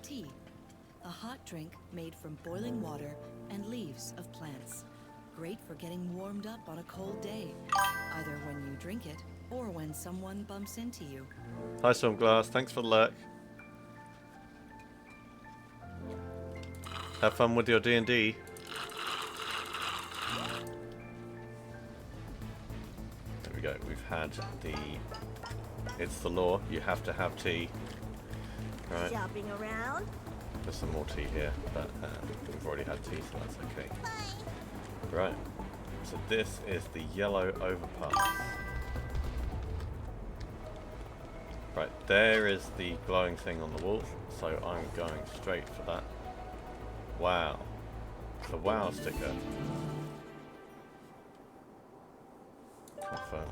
Tea, a hot drink made from boiling water and leaves of plants. Great for getting warmed up on a cold day, either when you drink it or when someone bumps into you. Hi Stormglass, thanks for the lurk. Have fun with your D&D. There we go, we've had the... It's the law, you have to have tea. Right, Shopping around? there's some more tea here, but we've already had tea, so that's okay. Right, so this is the yellow overpass. Right, there is the glowing thing on the wall, so I'm going straight for that. Wow. The wow sticker. Confirm.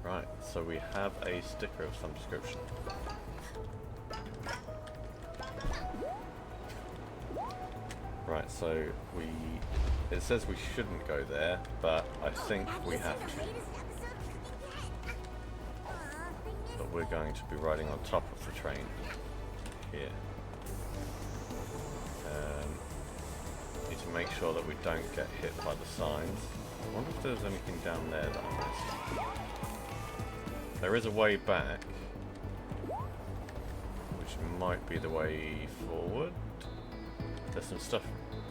Right, so we have a sticker of some description. Right, so it says we shouldn't go there, but I think we have to. But we're going to be riding on top of the train here. Need to make sure that we don't get hit by the signs. I wonder if there's anything down there that I missed. There is a way back, which might be the way forward. There's some stuff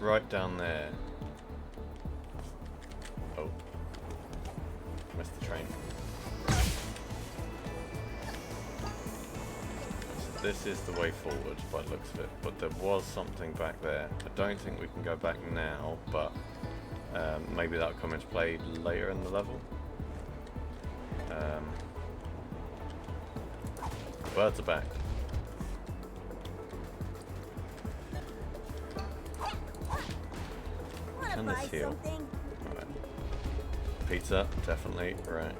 right down there. Oh. Missed the train. this is the way forward by the looks of it, but there was something back there. I don't think we can go back now, but maybe that'll come into play later in the level. The birds are back. Can this heal? Right. Pizza, definitely, right.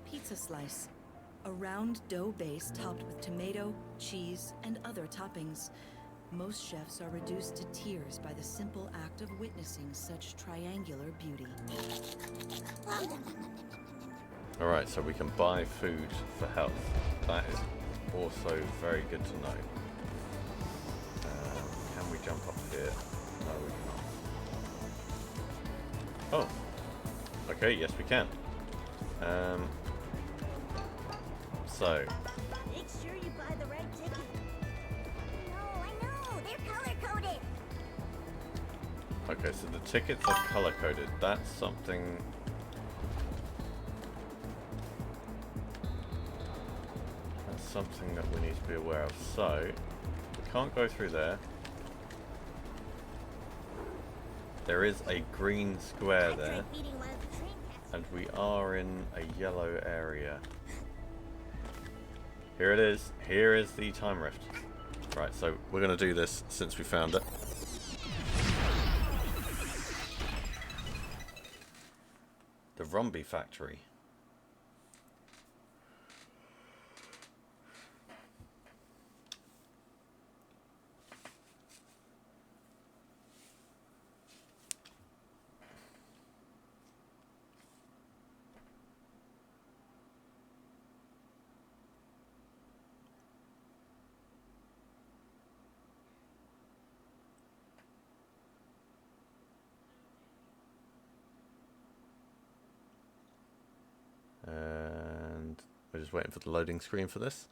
Pizza slice. A round dough base topped with tomato, cheese, and other toppings. Most chefs are reduced to tears by the simple act of witnessing such triangular beauty. Alright, so we can buy food for health. That is also very good to know. Can we jump up here? No, we cannot. Oh. Okay, yes we can. So. Make sure you buy the right ticket. I know. They're color-coded. Okay, so the tickets are color-coded. That's something... That's something that we need to be aware of. So, we can't go through there. There is a green square there. And we are in a yellow area. Here it is. Here is the time rift. Right, so we're going to do this since we found it. The Rumby Factory. And we're just waiting for the loading screen for this.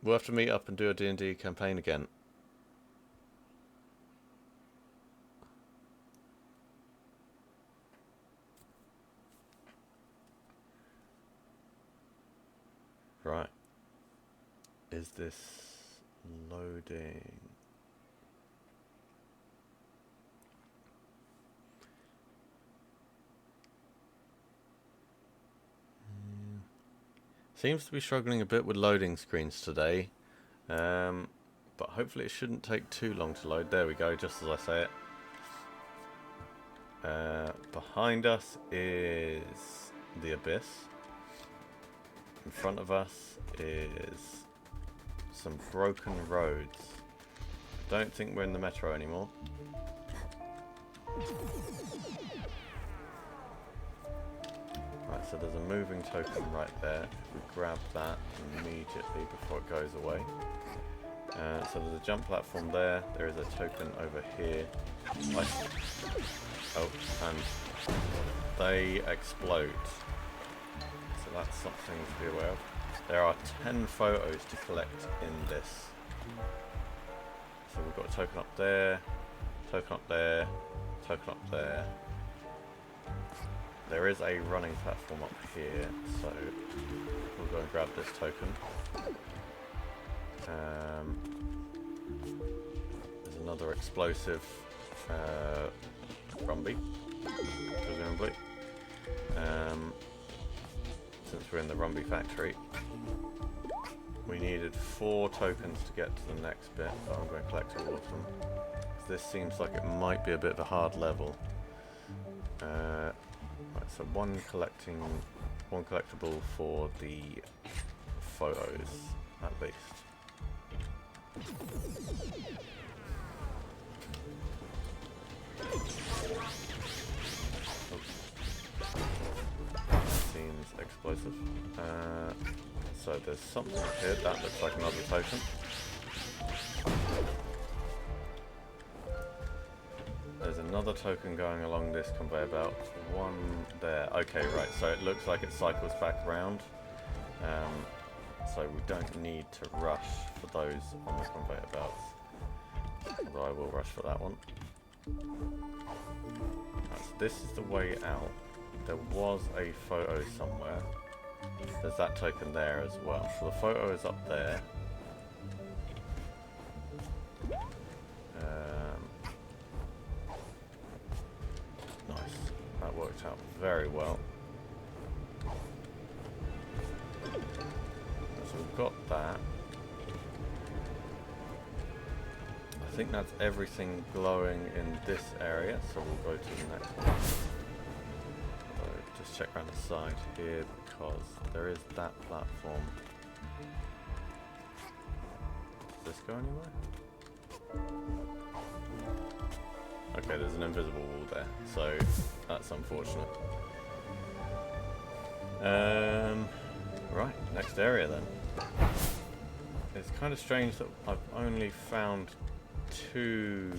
We'll have to meet up and do a D&D campaign again. Right. Is this loading? Seems to be struggling a bit with loading screens today, but hopefully it shouldn't take too long to load. There we go, just as I say it. Behind us is the abyss. In front of us is some broken roads. Don't think we're in the metro anymore. Right, so there's a moving token right there. If we grab that immediately before it goes away. So there's a jump platform there. There is a token over here. Oh, and they explode. So that's something to be aware of. There are 10 photos to collect in this. So we've got a token up there, token up there, token up there. There is a running platform up here, so we'll go and grab this token. There's another explosive Rumby, presumably. Since we're in the Rumby factory. We needed 4 tokens to get to the next bit, but I'm going to collect all of them. This seems like it might be a bit of a hard level. Right, so one collectible for the photos, at least. Seems explosive. So there's something here that looks like another token. There's another token going along this conveyor belt. One there. Okay, right. So it looks like it cycles back round. So we don't need to rush for those on the conveyor belts. Although I will rush for that one. Right, so this is the way out. There was a photo somewhere. There's that token there as well. So the photo is up there. Nice. That worked out very well. So we've got that. I think that's everything glowing in this area, so we'll go to the next one. So just check around the side here because there is that platform. Does this go anywhere? Okay, there's an invisible wall there, so that's unfortunate. Right, next area then. It's kind of strange that I've only found 2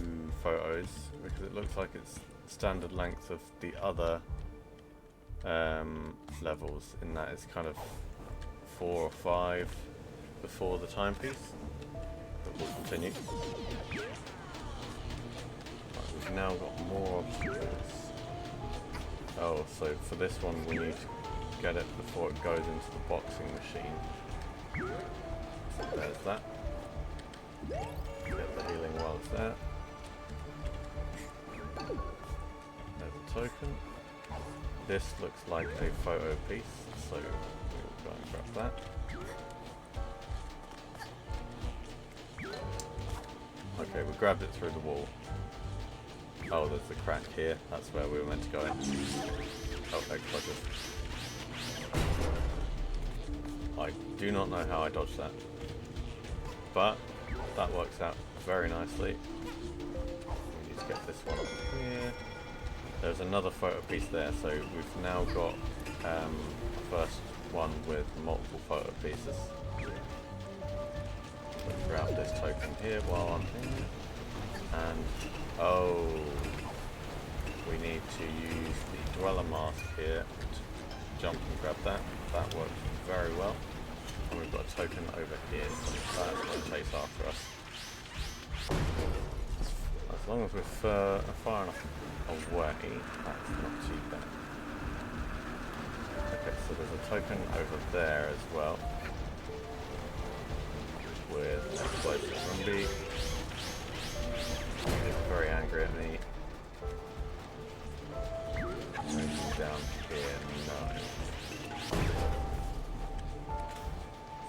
photos because it looks like it's standard length of the other levels, in that it's kind of 4 or 5 before the timepiece. But we'll continue. Right, we've now got more obstacles. Oh, so for this one we need to get it before it goes into the boxing machine. So there's that. Get the healing while it's there. There's a token. This looks like a photo piece, so we'll go and grab that. Okay, we grabbed it through the wall. Oh, there's the crack here. That's where we were meant to go in. Oh, explosive. I do not know how I dodged that, but that works out very nicely. We need to get this one up here. There's another photo piece there, so we've now got the first one with multiple photo pieces. Let's grab this token here while I'm here. And oh, we need to use the dweller mask here to jump and grab that. That works very well. And we've got a token over here, so that's going to chase after us. As long as we're far enough away, that's not too bad. Okay, so there's a token over there as well. With explosive zombie. He's very angry at me. Anything down here? No.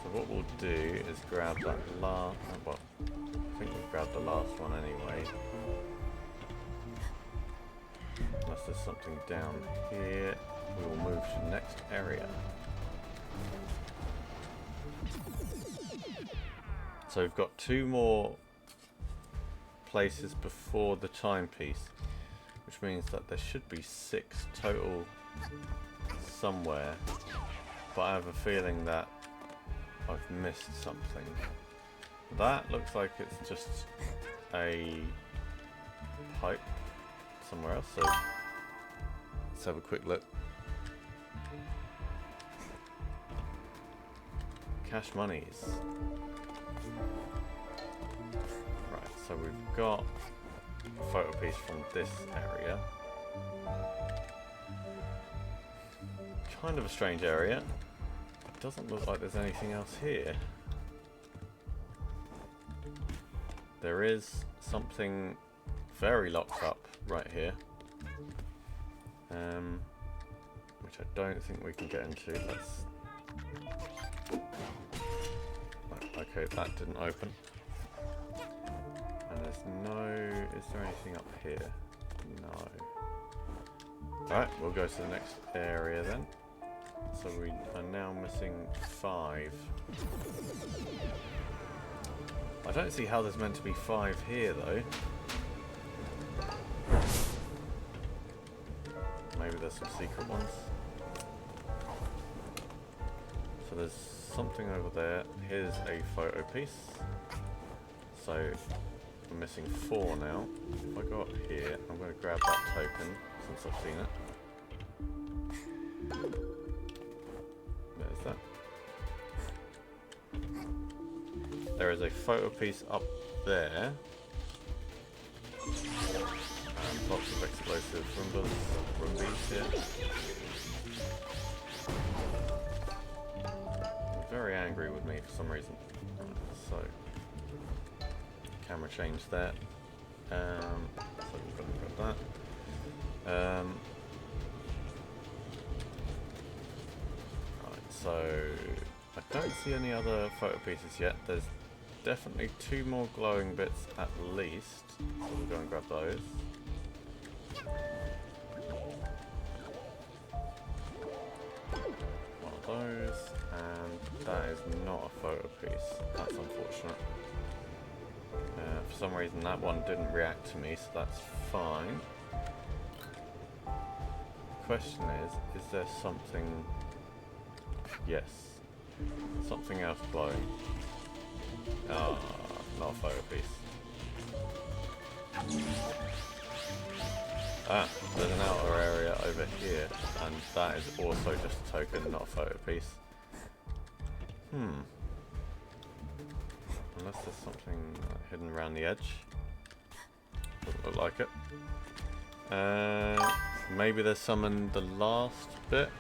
So what we'll do is grab that last. Well, I think we've grabbed the last one anyway. Unless there's something down here, we will move to the next area. So we've got 2 more places before the timepiece, which means that there should be 6 total somewhere, but I have a feeling that I've missed something. That looks like it's just a pipe somewhere else, so let's have a quick look. Cash monies. Right, so we've got a photo piece from this area. Kind of a strange area. It doesn't look like there's anything else here. There is something very locked up right here, which I don't think we can get into. Let's... Okay, that didn't open. And there's no... Is there anything up here? No. Alright, we'll go to the next area then. So we are now missing 5. I don't see how there's meant to be 5 here though. Maybe there's some secret ones. So there's something over there. Here's a photo piece. So I'm missing 4 now. If I go up here, I'm going to grab that token since I've seen it. There's that. There is a photo piece up there. And lots of explosive rumbies here. Very angry with me for some reason. So, camera change there. So we've got that. Right, so I don't see any other photo pieces yet. There's definitely 2 more glowing bits at least. So we'll go and grab those. One of those, and that is not a photo piece. That's unfortunate. For some reason that one didn't react to me, so that's fine. Question is there something... Yes. Something else glowing. Ah, not a photo piece. Ah, there's an outer area over here, and that is also just a token, not a photo piece. Unless there's something hidden around the edge. Doesn't look like it. Maybe there's some in the last bit.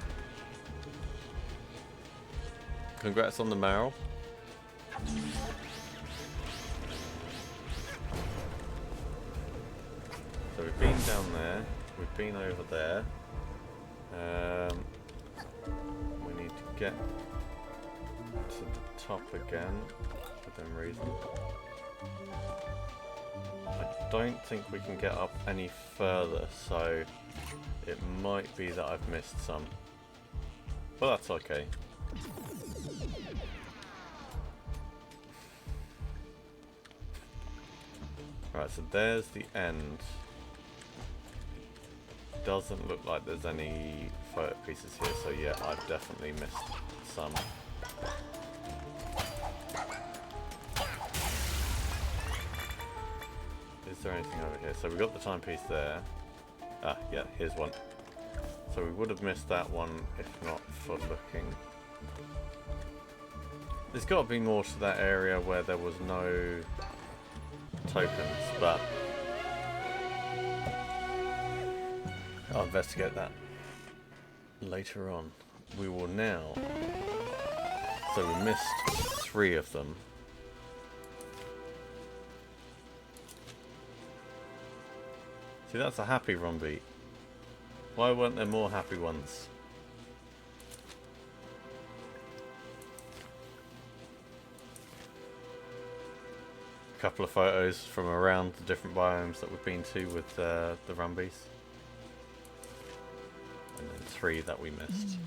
Congrats on the marrow. So we've been down there, we've been over there. We need to get to the top again, within reason. I don't think we can get up any further, so it might be that I've missed some. But that's okay. Right, so there's the end. Doesn't look like there's any photo pieces here, so yeah, I've definitely missed some. Is there anything over here? So we got the timepiece there. Ah, yeah, here's one. So we would have missed that one if not for looking. There's got to be more to that area where there was no tokens, but I'll investigate that later on. We will now... So we missed 3 of them. See, that's a happy rumbeat. Why weren't there more happy ones? A couple of photos from around the different biomes that we've been to with the rumbies. And then 3 that we missed.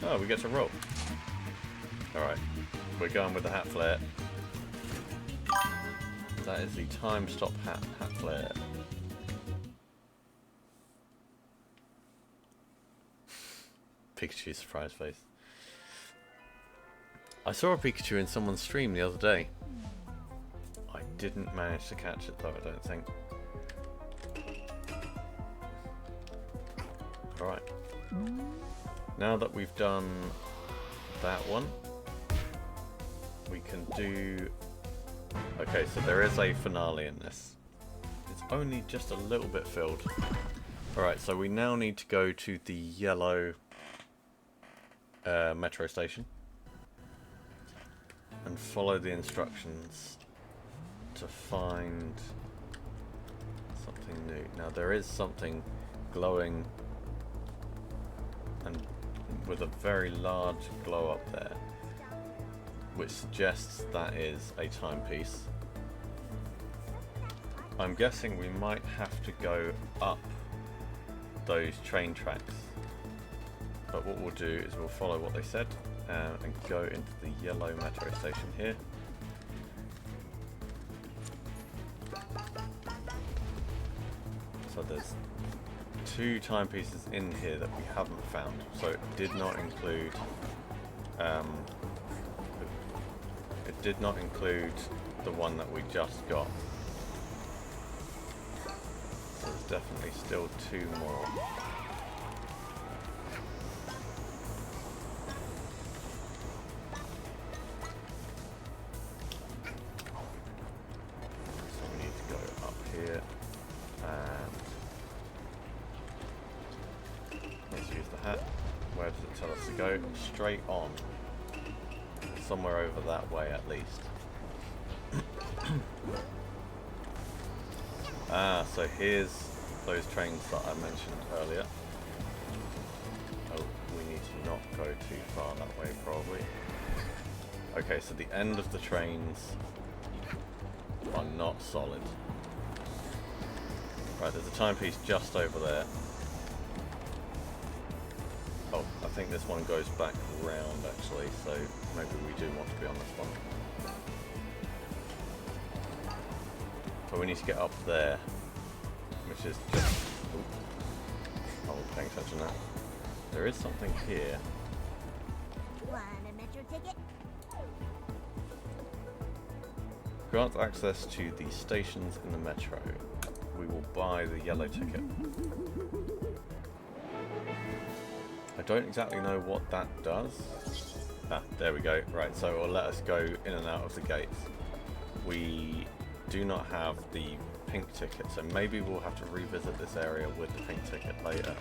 Oh, we get to roll. Alright, we're going with the hat flare. That is the time stop hat flare. Pikachu's surprise face. I saw a Pikachu in someone's stream the other day. I didn't manage to catch it though, I don't think. Alright. Now that we've done that one, we can do... Okay, so there is a finale in this. It's only just a little bit filled. Alright, so we now need to go to the yellow metro station and follow the instructions to find something new. Now there is something glowing and with a very large glow up there, which suggests that is a timepiece. I'm guessing we might have to go up those train tracks, but what we'll do is we'll follow what they said and go into the yellow metro station here. So there's 2 timepieces in here that we haven't found, so it did not include the one that we just got. So there's definitely still 2 more. So we need to go up go straight on. Somewhere over that way at least. So here's those trains that I mentioned earlier. Oh, we need to not go too far that way probably. Okay, so the end of the trains are not solid. Right, there's a timepiece just over there. Oh, I think this one goes back round actually, so maybe we do want to be on this one. But we need to get up there, which is just... Oh, we're paying attention now. There is something here. Want a metro ticket? Grants access to the stations in the metro. We will buy the yellow ticket. I don't exactly know what that does. Ah, there we go. Right, so it will let us go in and out of the gates. We do not have the pink ticket, so maybe we'll have to revisit this area with the pink ticket later.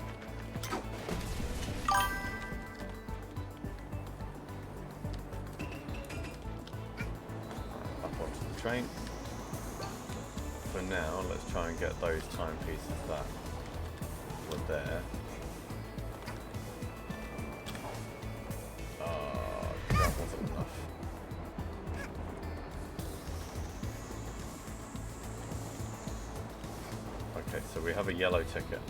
Up onto the train. For now, let's try and get those timepieces that were there. That wasn't enough. Okay, so we have a yellow ticket.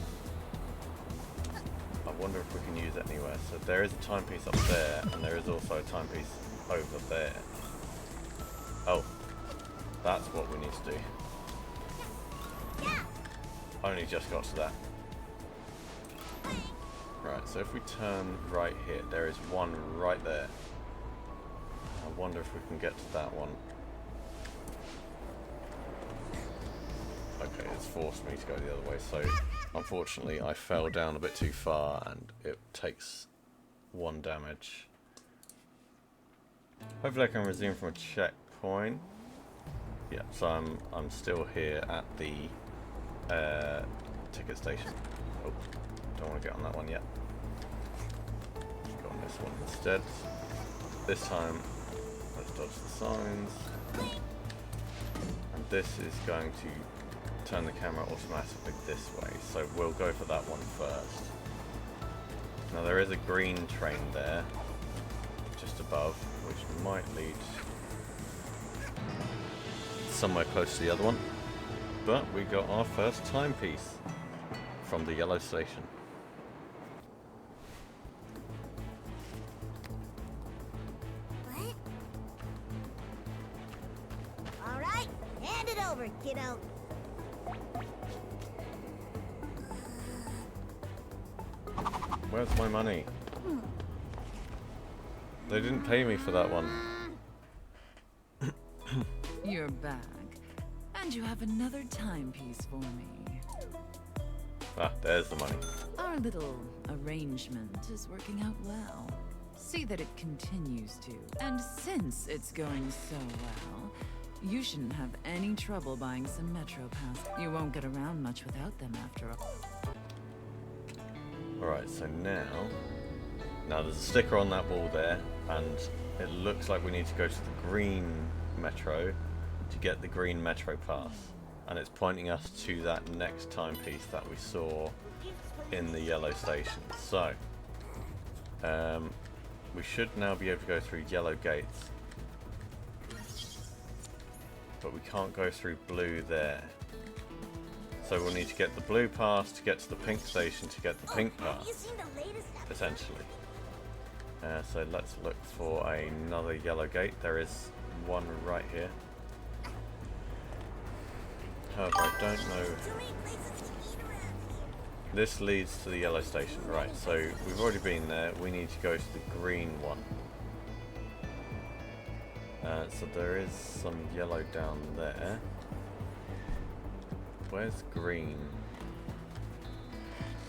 I wonder if we can use it anywhere. So there is a timepiece up there, and there is also a timepiece over there. Oh, that's what we need to do. Only just got to that. Right, so if we turn right here, there is one right there. I wonder if we can get to that one. Okay, it's forced me to go the other way, so unfortunately I fell down a bit too far and it takes 1 damage. Hopefully I can resume from a checkpoint. Yeah, so I'm still here at the ticket station. Oh, don't want to get on that one yet. Go on this one instead. This time, let's dodge the signs. And this is going to turn the camera automatically this way, so we'll go for that one first. Now there is a green train there, just above, which might lead somewhere close to the other one. But we got our first timepiece from the yellow station. What? All right, hand it over, kiddo. Where's my money? They didn't pay me for that one. You're back. And you have another timepiece for me. Ah, there's the money. Our little arrangement is working out well. See that it continues to. And since it's going so well, you shouldn't have any trouble buying some Metro Pass. You won't get around much without them after all. Alright, so now there's a sticker on that wall there, and it looks like we need to go to the green metro to get the green Metro Pass. And it's pointing us to that next timepiece that we saw in the yellow station. So, we should now be able to go through yellow gates. But we can't go through blue there. So we'll need to get the blue pass to get to the pink station to get the pink pass, essentially. So let's look for another yellow gate. There is one right here. However, I don't know. This leads to the yellow station, right? So we've already been there. We need to go to the green one. So there is some yellow down there. Where's green?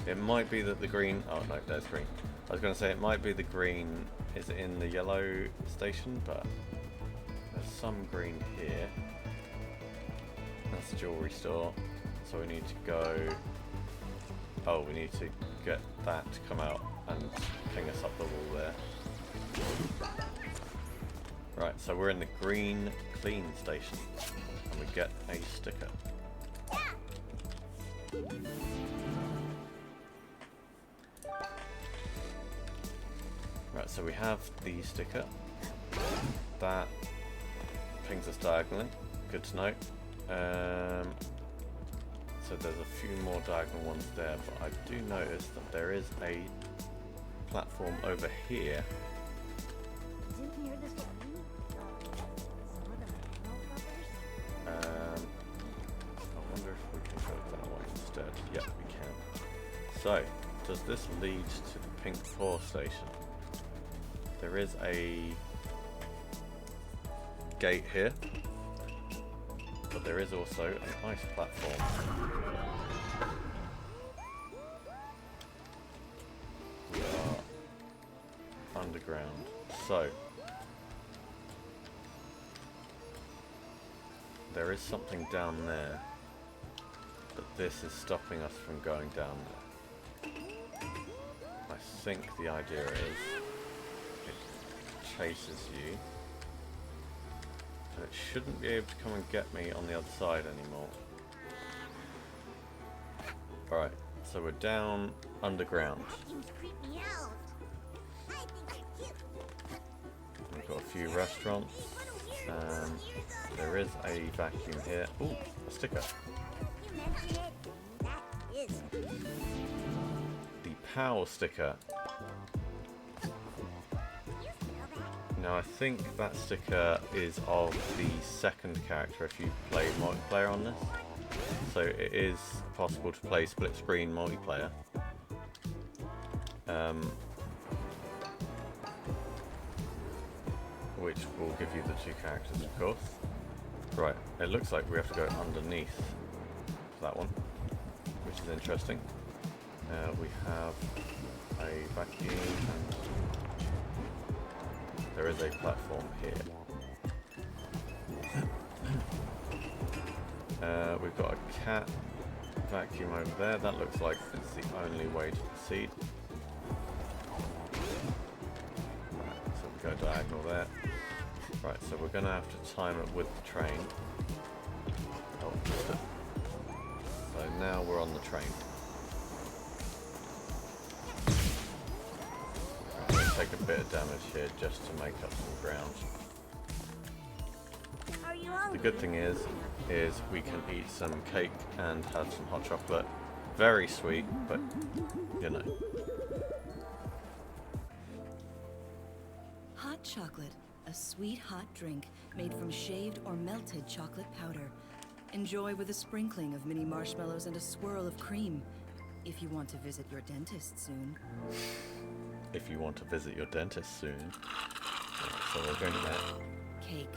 It might be that the green... Oh no, there's green. I was going to say it might be the green is in the yellow station, but there's some green here. That's the jewelry store. So we need to go... Oh, we need to get that to come out and ping us up the wall there. Right, so we're in the green clean station, and we get a sticker. Right, so we have the sticker. That pings us diagonally. Good to know. So there's a few more diagonal ones there, but I do notice that there is a platform over here. Didn't hear this one. I wonder if we can go that way instead. Yep, we can. So, does this lead to the Pink 4 station? There is a gate here, but there is also an ice platform. We are underground. So, there is something down there, but this is stopping us from going down there. I think the idea is it chases you, and it shouldn't be able to come and get me on the other side anymore. Alright, so we're down underground. We've got a few restaurants, and there is a vacuum here. Ooh, a sticker. The POW sticker. Now I think that sticker is of the second character if you play multiplayer on this. So it is possible to play split screen multiplayer. Which will give you the two characters, of course. Right, it looks like we have to go underneath for that one, which is interesting. We have a vacuum, and there is a platform here. We've got a cat vacuum over there. That looks like it's the only way to proceed. Right, so we go diagonal there. Right, so we're going to have to time it with the train. Oh, missed it. So now we're on the train. Right, we'll take a bit of damage here just to make up some ground. The good thing is we can eat some cake and have some hot chocolate. Very sweet, but you know. Hot chocolate, a sweet hot drink made from shaved or melted chocolate powder. Enjoy with a sprinkling of mini marshmallows and a swirl of cream. If you want to visit your dentist soon. If you want to visit your dentist soon. Right, so we're going to that. Cake,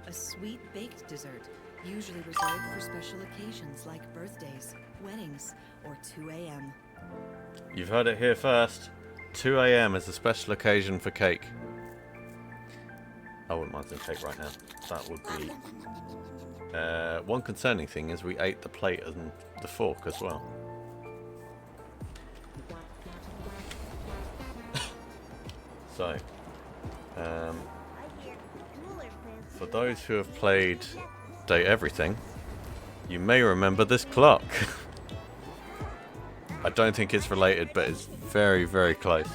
a sweet baked dessert, usually reserved for special occasions like birthdays, weddings, or 2 a.m. You've heard it here first. 2 a.m. is a special occasion for cake. I wouldn't mind some cake right now. That would be... one concerning thing is we ate the plate and the fork as well. So, for those who have played Day Everything, you may remember this clock. I don't think it's related, but it's very, very close.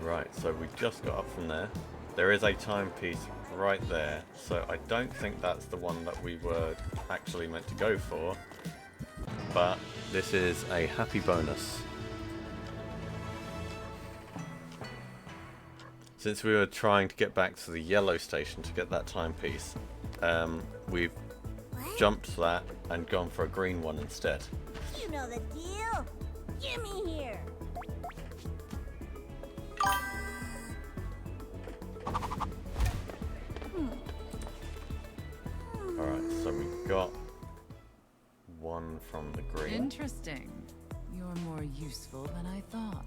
Right, so we just got up from there. There is a timepiece right there, so I don't think that's the one that we were actually meant to go for, but this is a happy bonus. Since we were trying to get back to the yellow station to get that timepiece, we've jumped that and gone for a green one instead. You know the deal. Give me here. Alright, so we got one from the green. Interesting. You're more useful than I thought.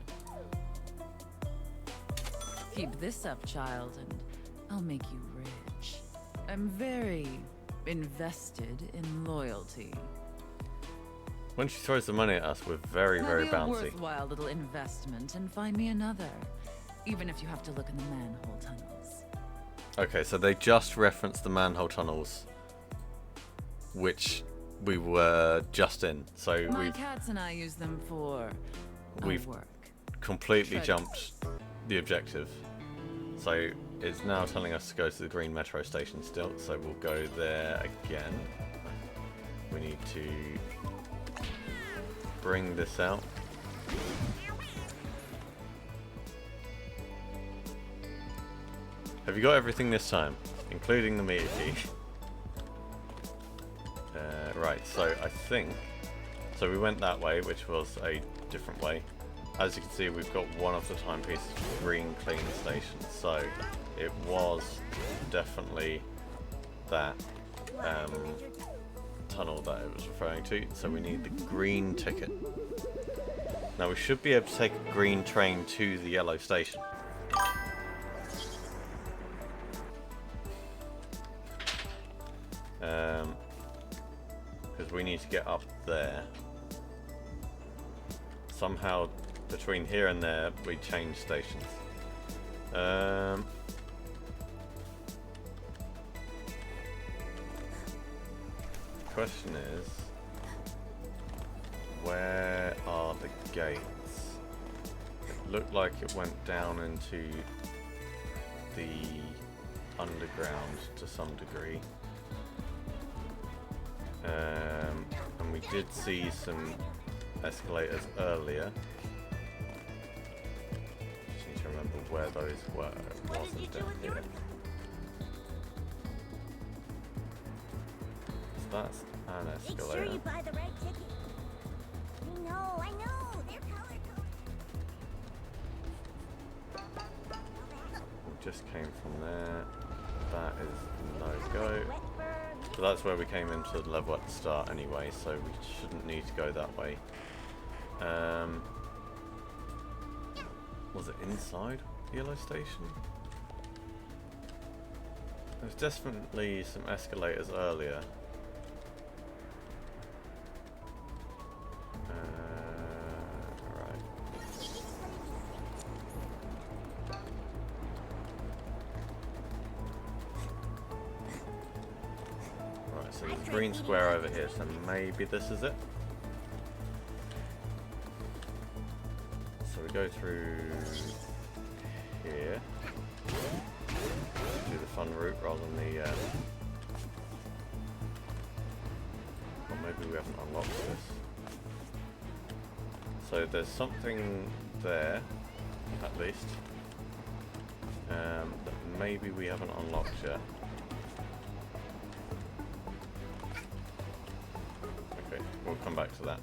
Keep this up, child, and I'll make you rich. I'm very invested in loyalty. When she throws the money at us, we're very, very Maybe a bouncy. worthwhile little investment and find me another, even if you have to look in the manhole tunnels. Okay, so they just referenced the manhole tunnels, which we were just in. So My cats and I use them for we've work. completely Treasures. jumped the objective. So it's now telling us to go to the green metro station still, so we'll go there again. We need to bring this out. Have you got everything this time, including the meter key? Right, so I think... So we went that way, which was a different way. As you can see, we've got one of the timepieces for green clean station, so it was definitely that tunnel that it was referring to, so we need the green ticket. Now we should be able to take a green train to the yellow station. Because we need to get up there. Somehow between here and there we change stations. Question is, where are the gates? It looked like it went down into the underground to some degree. And we did see some escalators earlier. Just need to remember where those were. It wasn't down here. So that's an Make escalator. sure you buy the right ticket. I know. They're color coded. We just came from there. That is no go. So that's where we came into the level at the start anyway, so we shouldn't need to go that way. Was it inside the yellow station? There's definitely some escalators earlier. Right. Right, so there's a green square over here, so maybe this is it. So we go through here. Do the fun route rather than the... Or maybe we haven't unlocked this. So there's something there, at least, that maybe we haven't unlocked yet. Okay, we'll come back to that.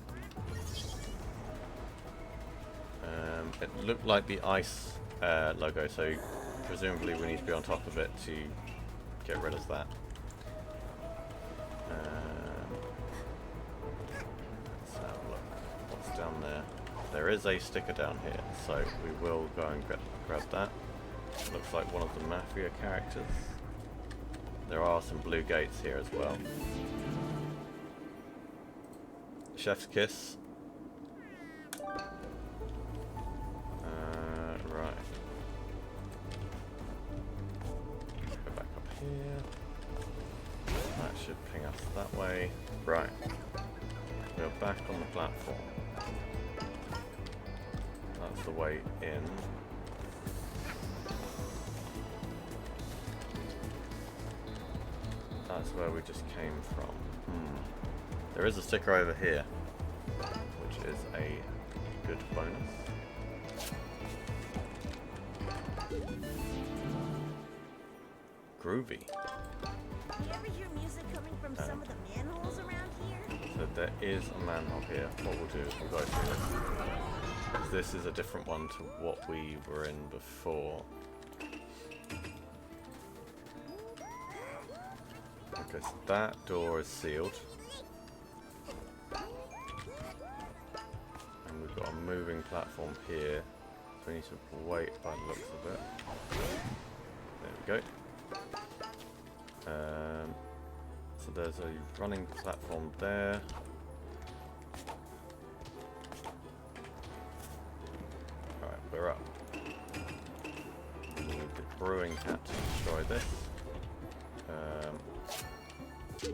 It looked like the ice logo, so presumably we need to be on top of it to get rid of that. Let's have a look. What's down there? There is a sticker down here, so we will go and grab that. Looks like one of the Mafia characters. There are some blue gates here as well. Chef's kiss. Right. Go back up here. That should ping us that way. Right. We're back on the platform. That's the way in. That's where we just came from. There is a sticker over here, which is a good bonus. Groovy. You ever hear music coming from some of the manholes around here? So there is a manhole here. What we'll do is we'll go through this. This is a different one to what we were in before. Okay, so that door is sealed. And we've got a moving platform here. So we need to wait by the looks of it. There we go. So there's a running platform there. Alright, we're up. We need the brewing hat to destroy this.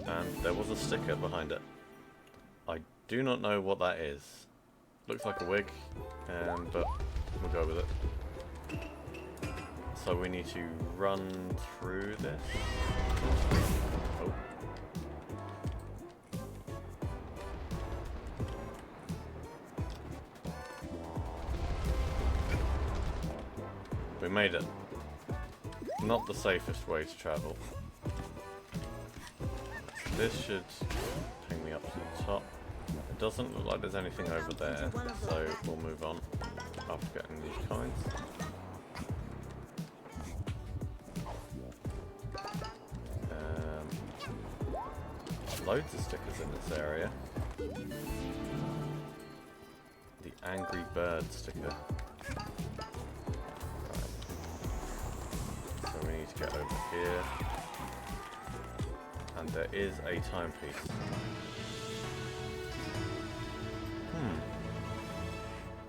And there was a sticker behind it. I do not know what that is. Looks like a wig, but we'll go with it. So we need to run through this. Oh. We made it. Not the safest way to travel. This should bring me up to the top. It doesn't look like there's anything over there, so we'll move on after getting these coins. Loads of stickers in this area. The Angry Bird sticker. Right. So we need to get over here. And there is a timepiece.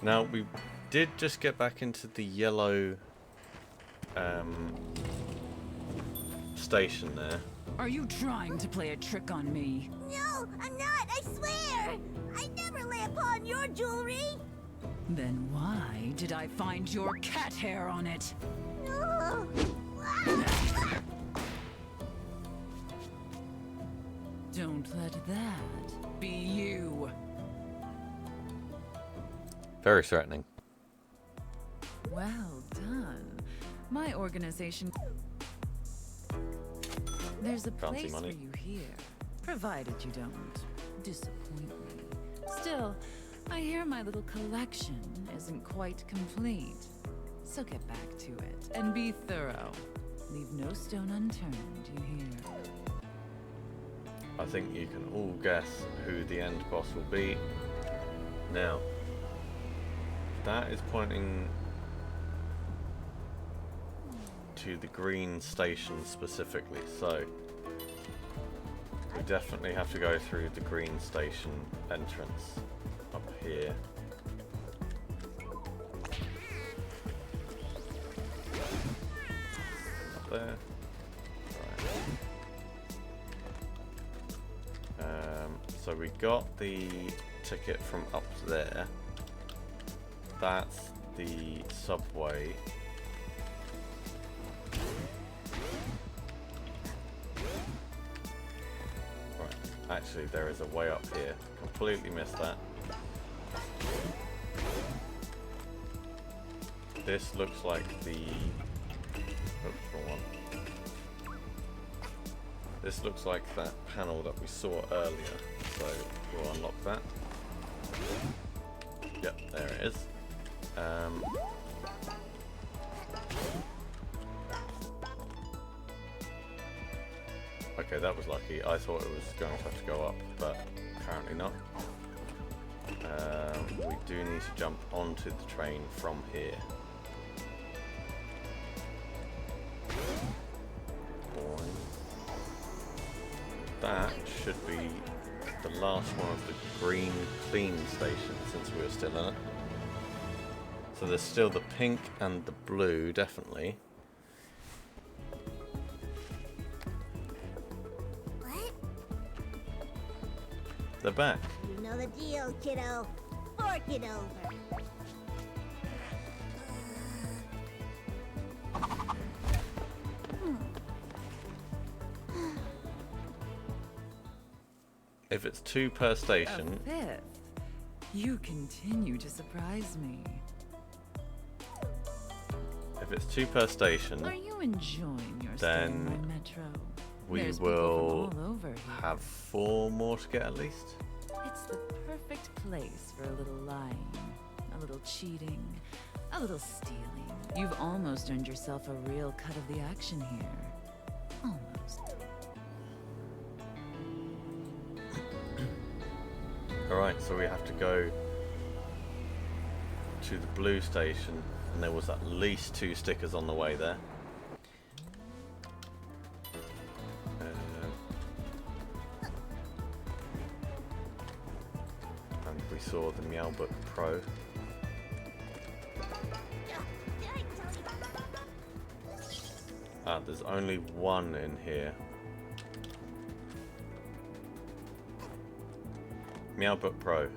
Now we did just get back into the yellow station there. Are you trying to play a trick on me? No, I'm not, I swear! I never lay upon your jewelry! Then why did I find your cat hair on it? No! Don't let that be you. Very threatening. Well done. My organization... There's a Fancy place money. for you here, provided you don't disappoint me. Still, I hear my little collection isn't quite complete. So get back to it, and be thorough. Leave no stone unturned, you hear? I think you can all guess who the end boss will be. Now, that is pointing to the green station specifically, so we definitely have to go through the green station entrance up here. Up there. Right. So we got the ticket from up there. That's the subway. Right, actually there is a way up here. Completely missed that. This looks like the... Oops, wrong one. This looks like that panel that we saw earlier, so we'll unlock that. Yep, there it is. Okay, that was lucky. I thought it was going to have to go up, but apparently not. We do need to jump onto the train from here. That should be the last one of the green clean stations, since we were still in it. So there's still the pink and the blue, definitely. What? They're back. You know the deal, kiddo. Fork it over. If it's 2 per station, A fifth. You continue to surprise me. if it's 2 per station, Are you enjoying your stay Then in my metro? we There's people will from all over here. have 4 more to get at least. It's the perfect place for a little lying, a little cheating, a little stealing. You've almost earned yourself a real cut of the action here. Almost. Alright, so we have to go to the blue station, and there was at least 2 stickers on the way there. Meow Book Pro. Ah, there's only one in here. Meow Book Pro.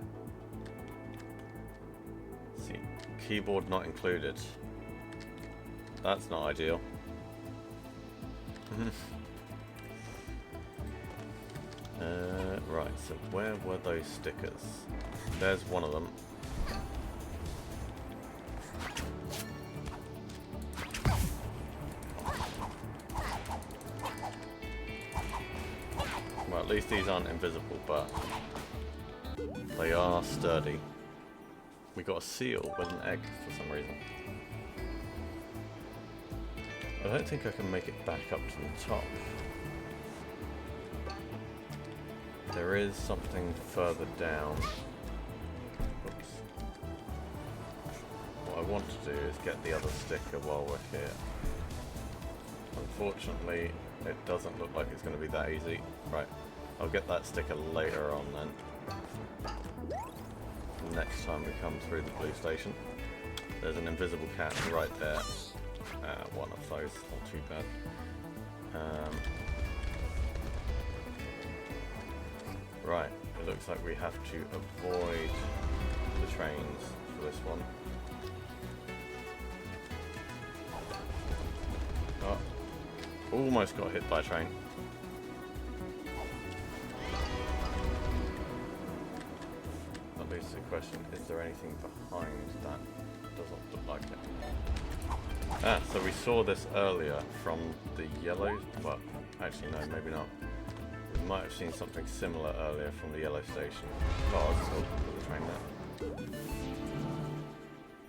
See, keyboard not included. That's not ideal. Right, so where were those stickers? There's one of them. Well, at least these aren't invisible, but they are sturdy. We got a seal with an egg for some reason. I don't think I can make it back up to the top. There is something further down. Oops. What I want to do is get the other sticker while we're here. Unfortunately, it doesn't look like it's going to be that easy. Right, I'll get that sticker later on then. Next time we come through the blue station. There's an invisible cat right there. One of those, not too bad. Right, it looks like we have to avoid the trains for this one. Oh, almost got hit by a train. That leads to the question, is there anything behind that? Doesn't look like it. Ah, so we saw this earlier from the yellow, well, actually no, maybe not. We might have seen something similar earlier from the yellow station. Oh, the train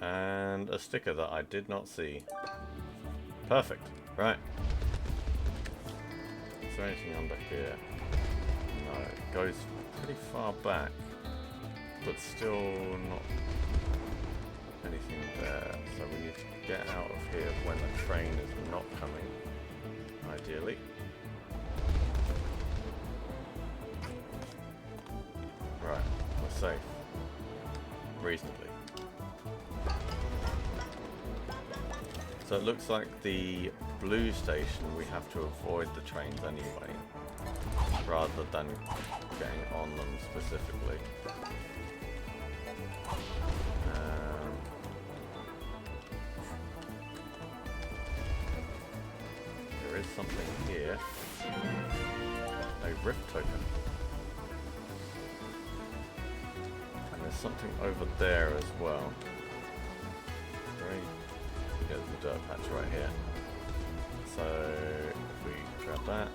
there. And a sticker that I did not see. Perfect, right. Is there anything under here? No, it goes pretty far back, but still not anything there. So we need to get out of here when the train is not coming, ideally. Right, we're safe. Reasonably. So it looks like the blue station we have to avoid the trains anyway, rather than getting on them specifically. There is something here. A rift token. And there's something over there as well. Yeah, there's a dirt patch right here. So if we grab that.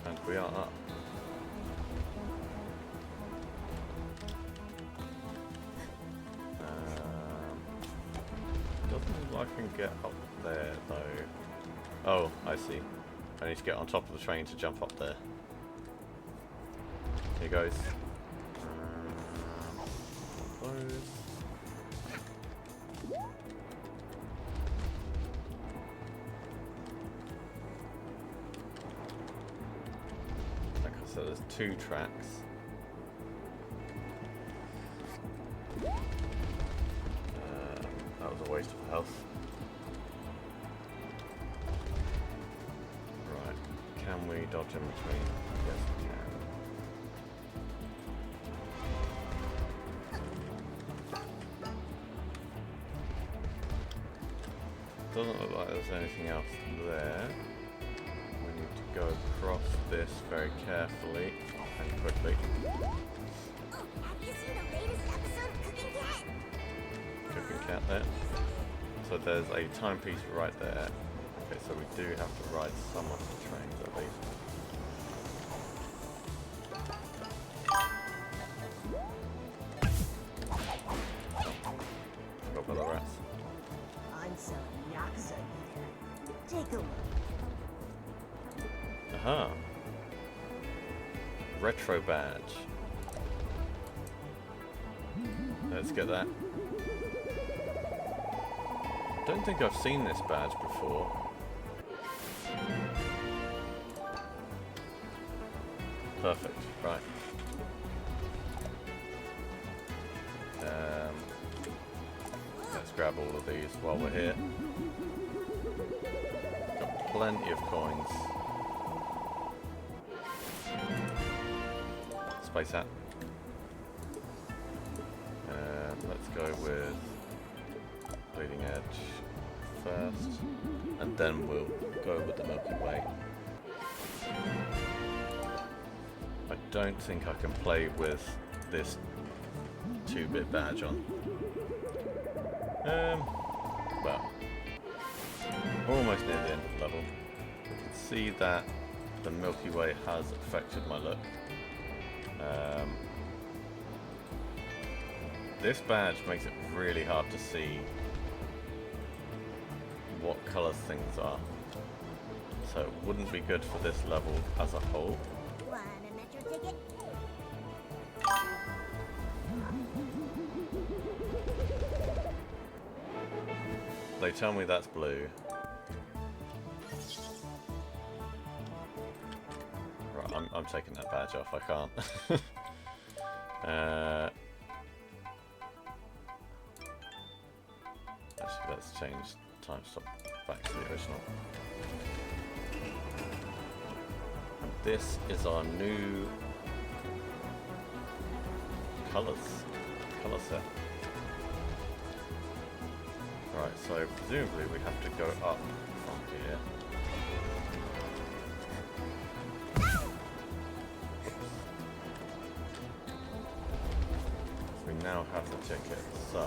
And we are up. Doesn't look like I can get up there though. Oh, I see. I need to get on top of the train to jump up there. Here goes. Close. Okay, so there's 2 tracks. That was a waste of health. Right, can we dodge in between? Yes, we can. Doesn't look like there's anything else there. We need to go across this very carefully and quickly. Oh, have you seen the latest episode of Cooking Cat? Cooking Cat there. So there's a timepiece right there. Okay, so we do have to ride some of the trains at least. Forgot about the rats. I'm selling Nyakuza here. Take a look. Aha. Retro badge. Let's get that. Don't think I've seen this badge before. Perfect. Right. Let's grab all of these while we're here. Got plenty of coins. Space hat. Let's go with Bleeding Edge first, and then we'll go with the Milky Way. I don't think I can play with this 2-bit badge on. Well, almost near the end of the level. We can see that the Milky Way has affected my look. This badge makes it really hard to see what colours things are. So it wouldn't be good for this level as a whole. Want a metro ticket? They tell me that's blue. Right, I'm taking that badge off, I can't. Actually, let's change time stop back to the original. And this is our new colour set. Right, so presumably we have to go up from here. So we now have the ticket, so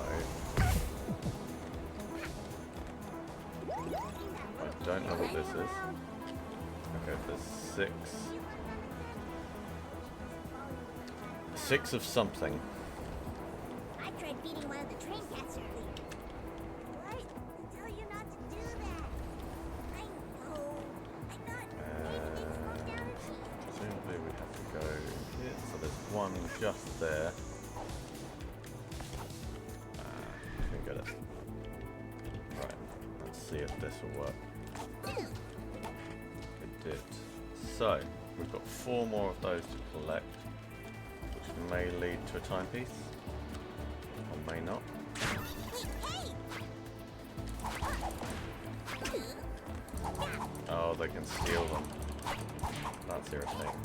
I don't know what this is. Okay, there's six of something. I tried beating one of the train cats earlier. What? I tell you not to do that. I know. I'm not. Maybe they broke down a chain. Presumably we have to go here. So there's one just there. Can get it. Right. Let's see if this will work. It did. So we've got 4 more of those to collect, which may lead to a timepiece, or may not. Oh, they can steal them. That's irritating.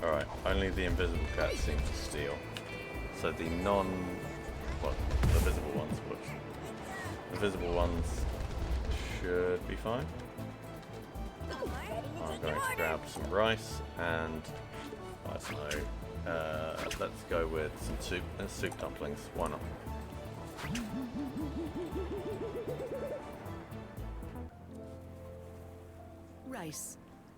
Alright, only the invisible cats seem to steal. So the the visible ones, whoops. The visible ones should be fine. I'm going to grab some rice and, I don't know, let's go with some soup and soup dumplings, why not? Rice.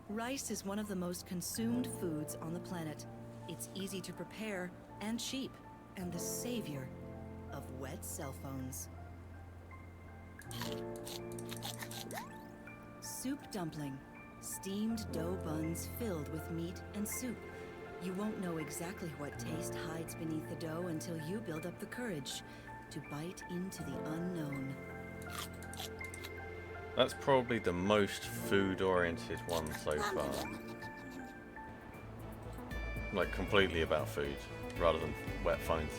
Rice is one of the most consumed foods on the planet. It's easy to prepare and cheap, and the savior of wet cell phones. Soup dumpling. Steamed dough buns filled with meat and soup. You won't know exactly what taste hides beneath the dough until you build up the courage to bite into the unknown. That's probably the most food-oriented one so far. Like, completely about food, rather than wet phones.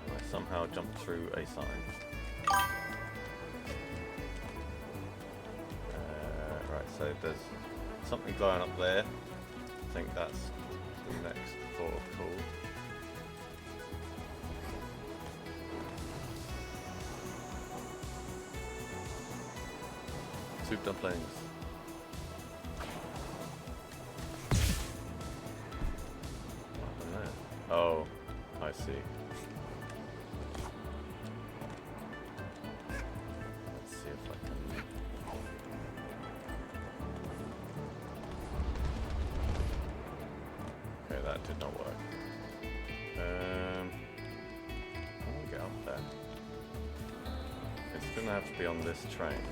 I somehow jumped through a sign. Right, so there's something glowing up there. I think that's the next port of call. Soup dumplings. What happened there? Oh, I see. Let's see if I can. Okay, that did not work. How do we get up there? It's gonna have to be on this train.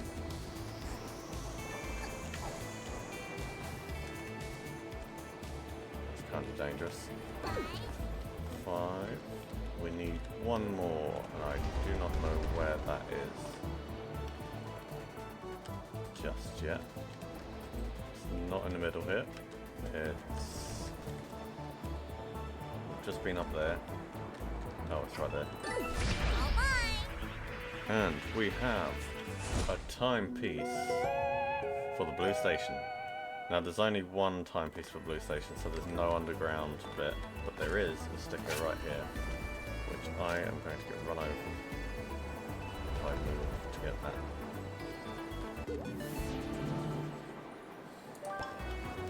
Kind of dangerous. 5. We need one more, and I do not know where that is just yet. It's not in the middle here. It's just been up there. Oh, it's right there. And we have a timepiece for the blue station. Now there's only one timepiece for blue station, so there's no underground bit, but there is a sticker right here, which I am going to get run over if I move to get that.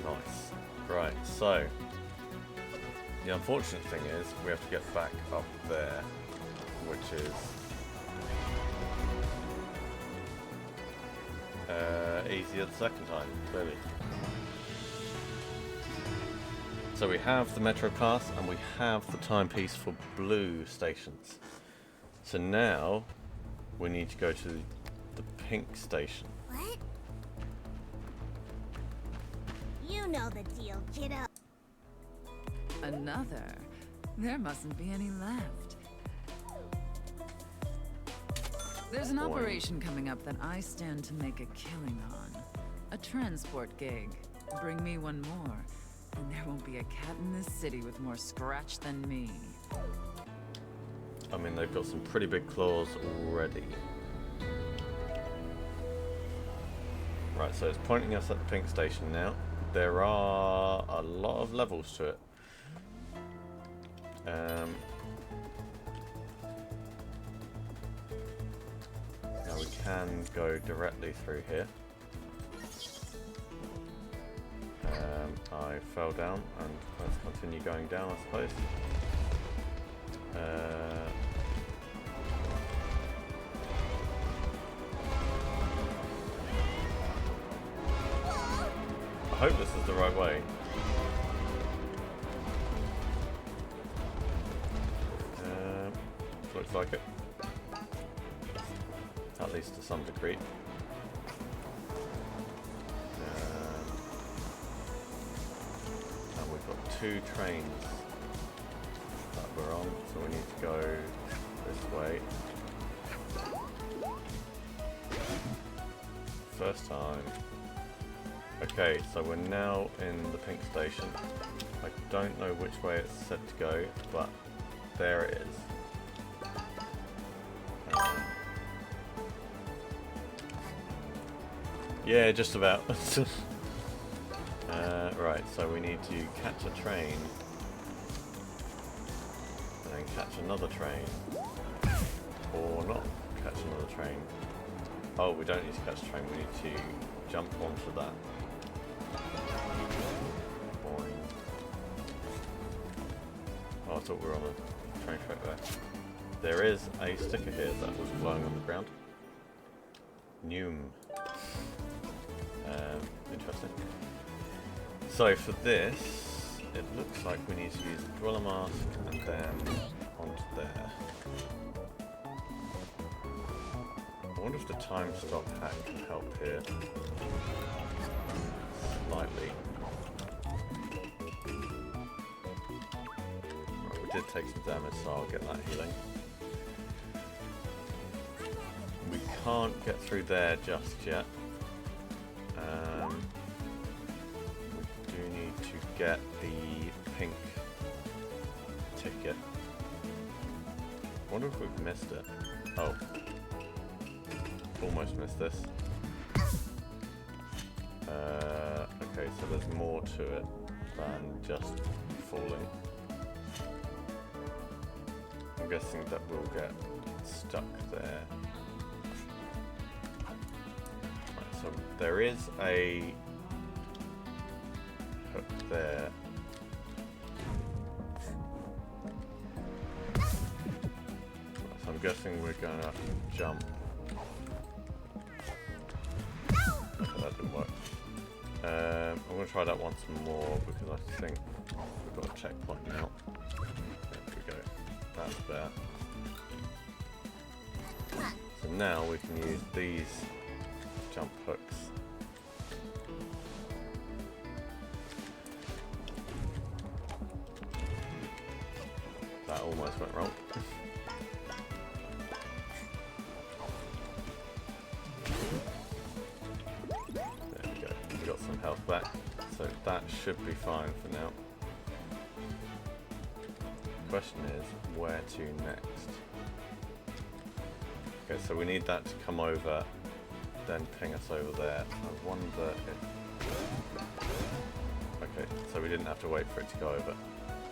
Nice. Right, so the unfortunate thing is we have to get back up there, which is easier the second time, clearly. So we have the Metro Pass and we have the timepiece for blue stations. So now we need to go to the pink station. What? You know the deal, kiddo. Another? There mustn't be any left. There's an operation coming up that I stand to make a killing on. A transport gig. Bring me one more, and there won't be a cat in this city with more scratch than me. I mean, they've got some pretty big claws already. Right, so it's pointing us at the pink station now. There are a lot of levels to it. Now we can go directly through here. I fell down, and let's continue going down, I suppose. I hope this is the right way. Looks like it. At least to some degree. And we've got 2 trains that we're on, so we need to go this way. First time. Okay, so we're now in the pink station. I don't know which way it's said to go, but there it is. Yeah, just about. Right, so we need to catch a train, and then catch another train, or not catch another train. Oh, we don't need to catch a train, we need to jump onto that. Boing. Oh, I thought we were on a train track there. There is a sticker here that was glowing on the ground. Noom. Interesting. So for this, it looks like we need to use the dweller mask and then onto there. I wonder if the time stop hack can help here. Slightly. Right, we did take some damage, so I'll get that healing. We can't get through there just yet. We do need to get the pink ticket. I wonder if we've missed it. Oh. Almost missed this. Okay, so there's more to it than just falling. I'm guessing that we'll get stuck there. Right, so there is a hook there. Right, so I'm guessing we're going to have to jump. Okay, that didn't work. I'm going to try that once more because I think we've got a checkpoint now. There we go. That's there. So now we can use these jump hooks. That almost went wrong. There we go. We got some health back. So that should be fine for now. The question is, where to next? Okay, so we need that to come over, then ping us over there. I wonder if... Okay, so we didn't have to wait for it to go over.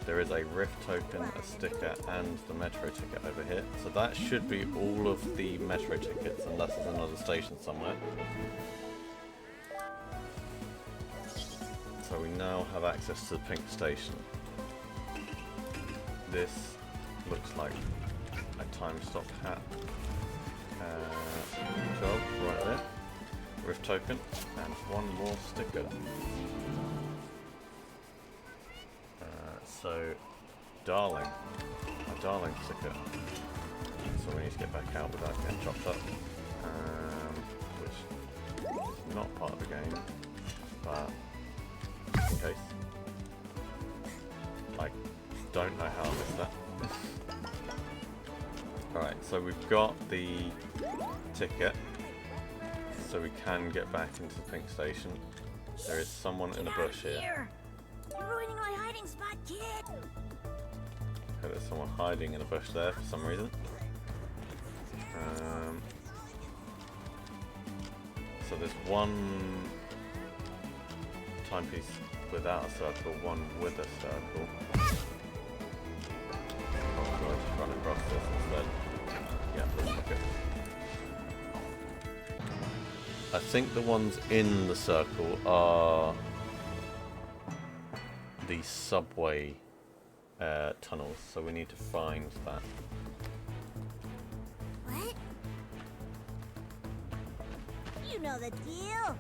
There is a rift token, a sticker, and the metro ticket over here. So that should be all of the metro tickets, unless there's another station somewhere. So we now have access to the pink station. This looks like a time stop hat. 12 right there. Rift token, and one more sticker. So, Darling. A Darling sticker. So we need to get back out without getting chopped up. Which is not part of the game, but in case. I don't know how I missed that. Alright, so we've got the ticket, so we can get back into the pink station. There is someone in the bush here. You're ruining my hiding spot, kid! Okay, there's someone hiding in a bush there for some reason. So there's one timepiece without a circle, one with a circle. Oh, do I just run across this instead? Yeah, okay. I think the ones in the circle are the subway tunnels, so we need to find that. What? You know the deal.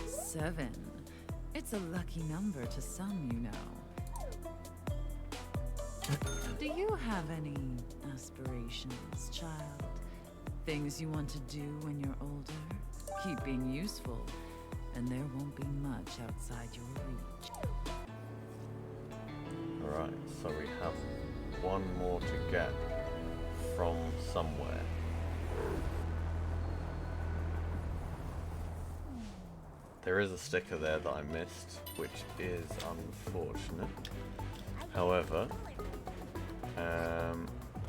7. It's a lucky number to some, you know. Do you have any aspirations, child? Things you want to do when you're older? Keep being useful, and there won't be much outside your reach. Alright, so we have one more to get from somewhere. There is a sticker there that I missed, which is unfortunate. However,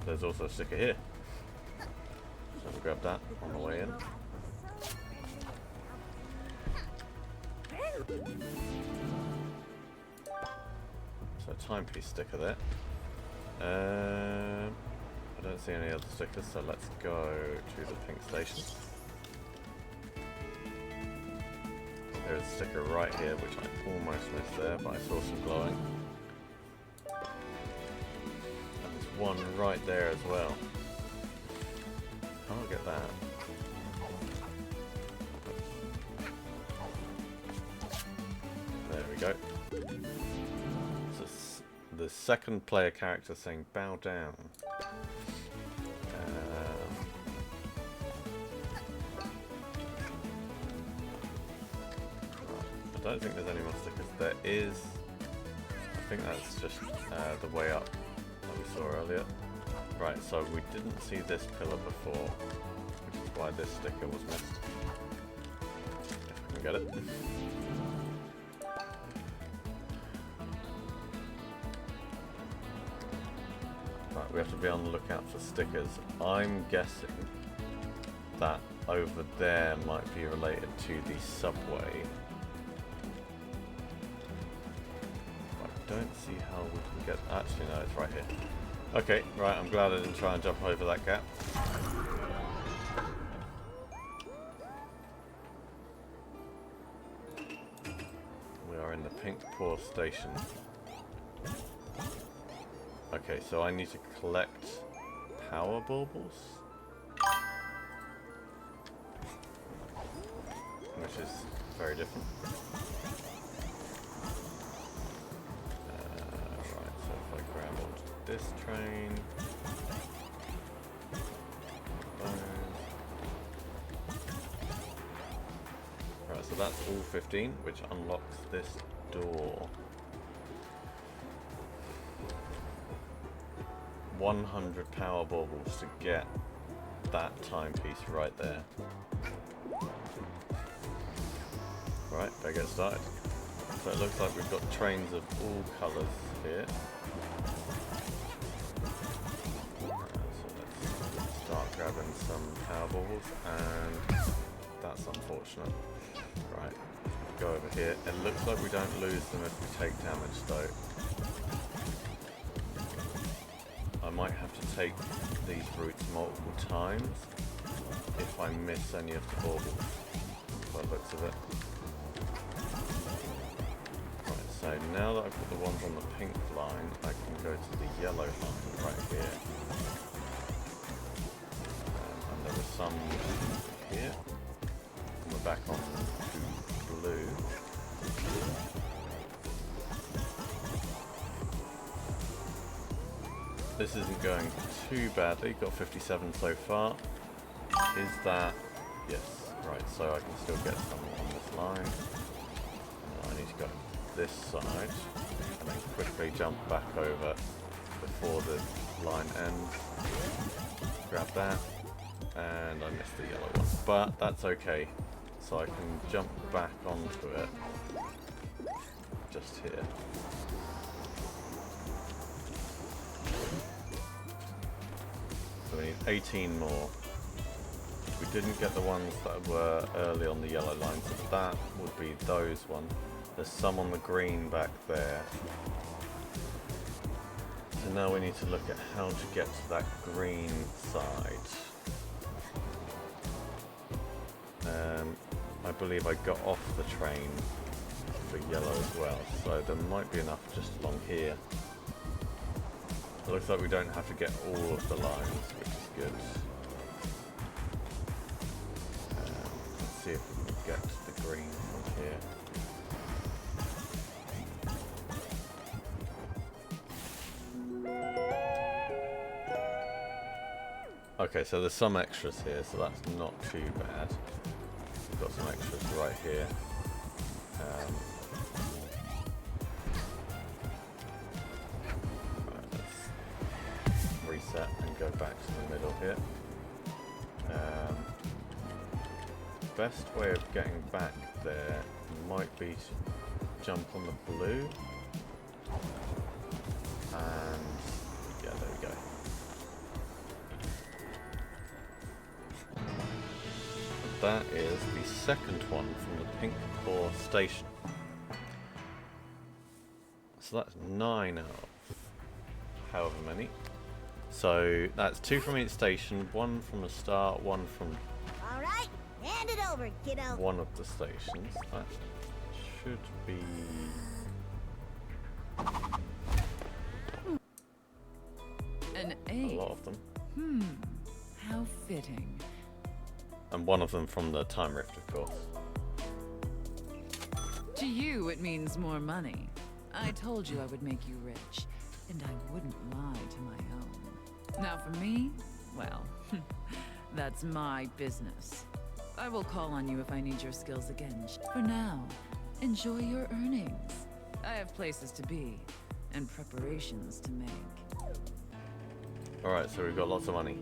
there's also a sticker here. So we'll grab that on the way in. So a timepiece sticker there. I don't see any other stickers, so let's go to the pink station. There's a sticker right here, which I almost missed there, but I saw some glowing. And there's one right there as well. Can't get that. There we go. So the second player character saying bow down. I don't think there's any more stickers. There is, I think that's just the way up that we saw earlier. Right, so we didn't see this pillar before, which is why this sticker was missed. If I can get it. Right, we have to be on the lookout for stickers. I'm guessing that over there might be related to the subway. Don't see how we can get... Actually, no, it's right here. Okay, right, I'm glad I didn't try and jump over that gap. We are in the Pink Paw station. Okay, so I need to collect power baubles? Which is very different. This train. Right, so that's all 15, which unlocks this door. 100 power baubles to get that timepiece right there. Right, better get started. So it looks like we've got trains of all colours here. So let's start grabbing some power baubles, and that's unfortunate. Right, go over here. It looks like we don't lose them if we take damage though. I might have to take these routes multiple times if I miss any of the baubles, by the looks of it. Right, so now that I've got the ones on the pink line, I can go to the yellow line right here. And there was some here. And we're back on to blue. This isn't going too badly, got 57 so far. Is that... yes, right, so I can still get some on this line. I need to go this side, and then quickly jump back over before the line ends. Grab that, and I missed the yellow one. But that's okay, so I can jump back onto it just here. So we need 18 more. We didn't get the ones that were early on the yellow line, so that would be those ones. There's some on the green back there. So now we need to look at how to get to that green side. I believe I got off the train for yellow as well, so there might be enough just along here. It looks like we don't have to get all of the lines, which is good. Let's see if we can get to the green from here. Okay, so there's some extras here, so that's not too bad. We've got some extras right here. Right, let's reset and go back to the middle here. Best way of getting back there might be to jump on the blue. And yeah, there we go. That is the second one from the Pink Core station. So that's 9 out of however many. So that's 2 from each station, 1 from the start, 1 from All right, hand it over, kiddo. one of the stations. That should be... An a egg. lot of them. How fitting. And one of them from the Time Rift, of course. To you, it means more money. I told you I would make you rich, and I wouldn't lie to my own. Now for me, well, that's my business. I will call on you if I need your skills again. For now, enjoy your earnings. I have places to be, and preparations to make. Alright, so we've got lots of money.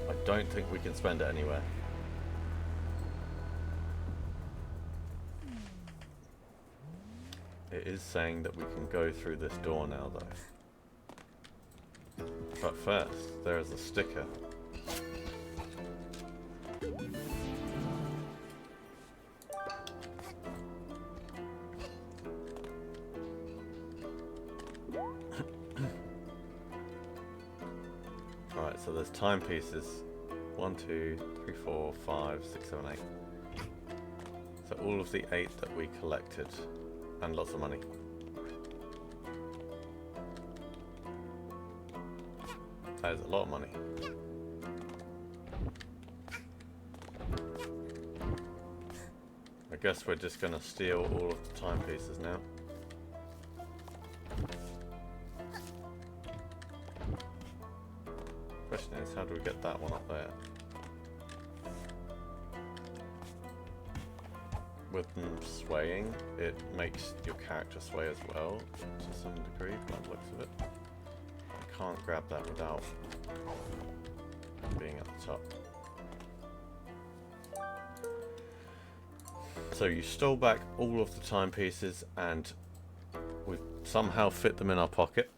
I don't think we can spend it anywhere. It is saying that we can go through this door now, though. But first, there is a sticker. Alright, so there's timepieces. 1, 2, 3, 4, 5, 6, 7, 8. So all of the 8 that we collected. And lots of money. That is a lot of money. I guess we're just going to steal all of the timepieces now. Question is, how do we get that one up there? with them swaying, it makes your character sway as well to some degree, by the looks of it. I can't grab that without being at the top. So you stole back all of the timepieces and we've somehow fit them in our pocket.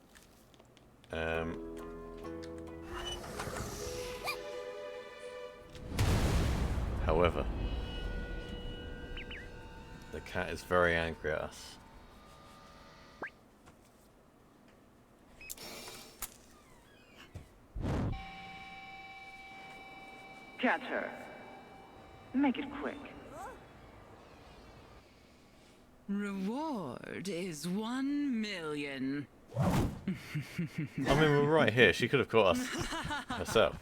However, the cat is very angry at us. Catch her. Make it quick. Reward is 1 million. I mean, we're right here. She could have caught us herself.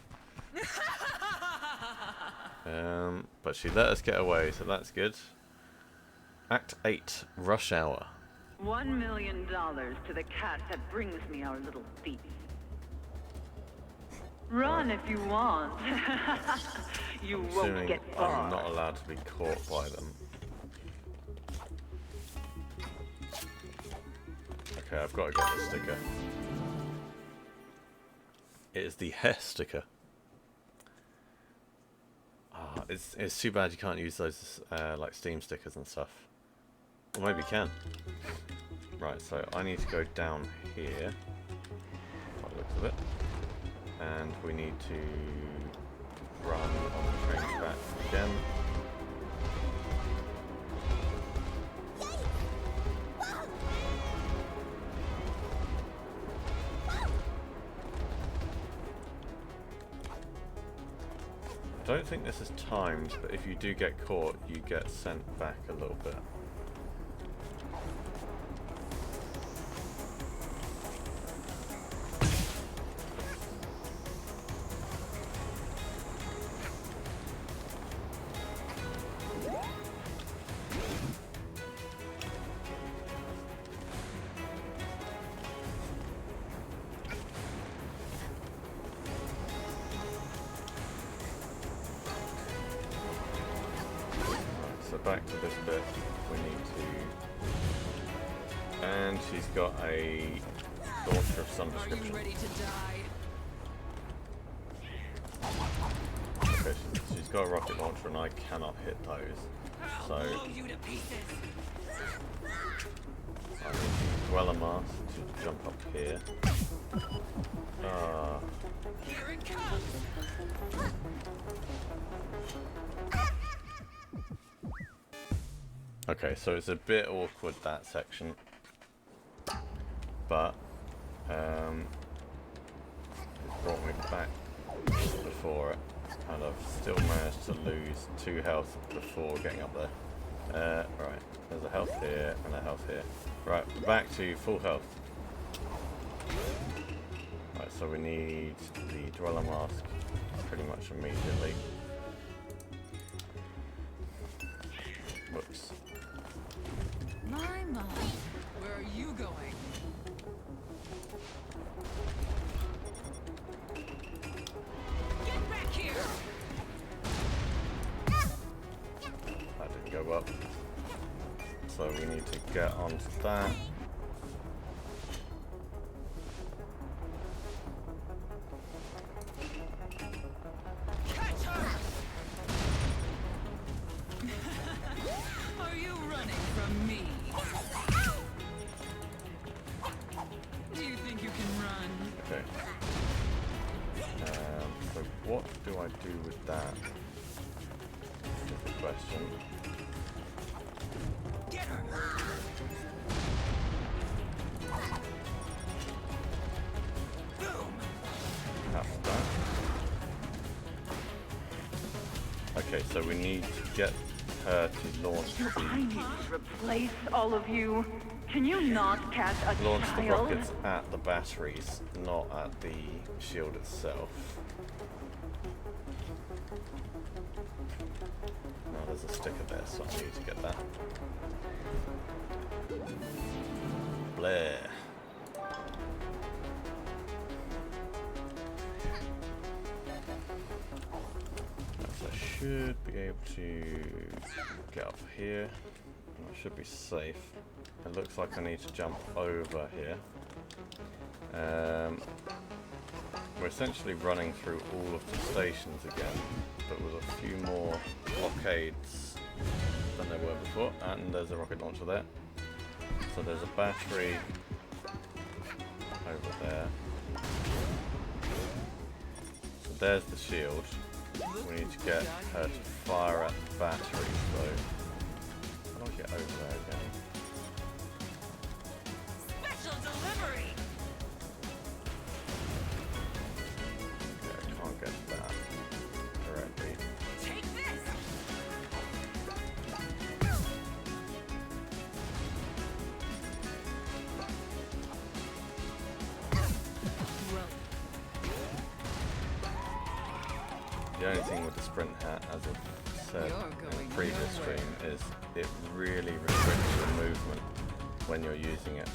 But she let us get away, so that's good. Act 8, Rush Hour. $1 million to the cat that brings me our little thief. Run if you want. You won't Assuming get I'm far. not allowed to be caught by them. Okay, I've got to get the sticker. It is the hair sticker. Ah, it's too bad you can't use those like Steam stickers and stuff. Or maybe you can. Right, so I need to go down here, by the looks of it. And we need to run on the train back again. I don't think this is timed, but if you do get caught, you get sent back a little bit. So back to this bit, we need to... And she's got a launcher of some description. Ready to die? Okay, she's got a rocket launcher and I cannot hit those. So I need the Dweller Mask to jump up here. Here it comes. Okay, so it's a bit awkward, that section, but it's brought me back before it, and I've still managed to lose 2 health before getting up there. Right, there's a health here and a health here. Right, we're back to full health. Right, so we need the Dweller Mask pretty much immediately. Whoops. My, where are you going? Get back here! That didn't go up. So we need to get onto that. Catch her! Are you running from me? Do you think you can run? Okay. So what do I do with that? Is the question. Get her! Have that. Okay, so we need to get her to launch I need to replace all of you. Can you not catch a launch the child? rockets at the batteries, not at the shield itself. Now there's a sticker there, so I need to get that. Blair. That's a should be able to get up here. I should be safe. It looks like I need to jump over here. We're essentially running through all of the stations again, but with a few more blockades than there were before. And there's a rocket launcher there. So there's a battery over there. So there's the shield. We need to get her to fire at the battery, so how do I get over there again? Special delivery! Okay, I can't get to that directly. Take this! The only thing with the sprint hat, as I've said in the previous stream, is it really restricts your movement when you're using it.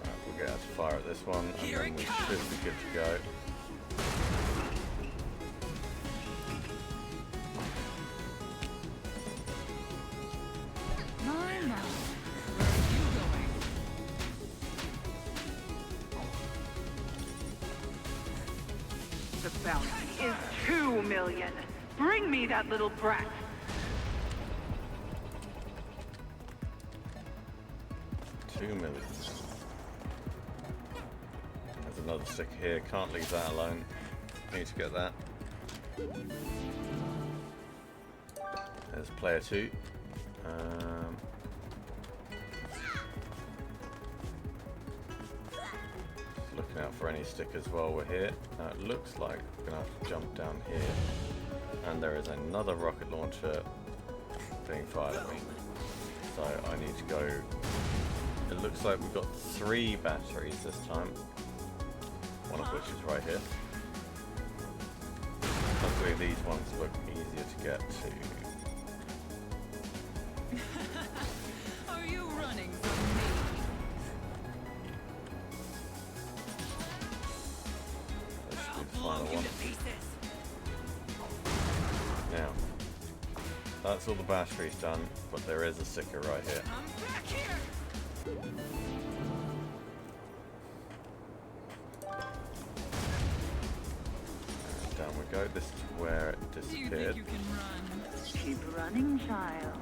Right, we'll get out to fire at this one, and then we should be good to go. The bounty is 2 million. Bring me that little brat. $2 million. There's another stick here. Can't leave that alone. Need to get that. There's player 2. Looking out for any stickers while we're here. It looks like we're going to have to jump down here. And there is another rocket launcher being fired at me. So I need to go. It looks like we've got 3 batteries this time. One of which is right here. Luckily these ones look easier to get to. Are you running from me? This should be the final one. Now, that's all the batteries done, but there is a sticker right here. I'm back here! And down we go. This is where it Do you disappeared. think you can run? Keep running, child.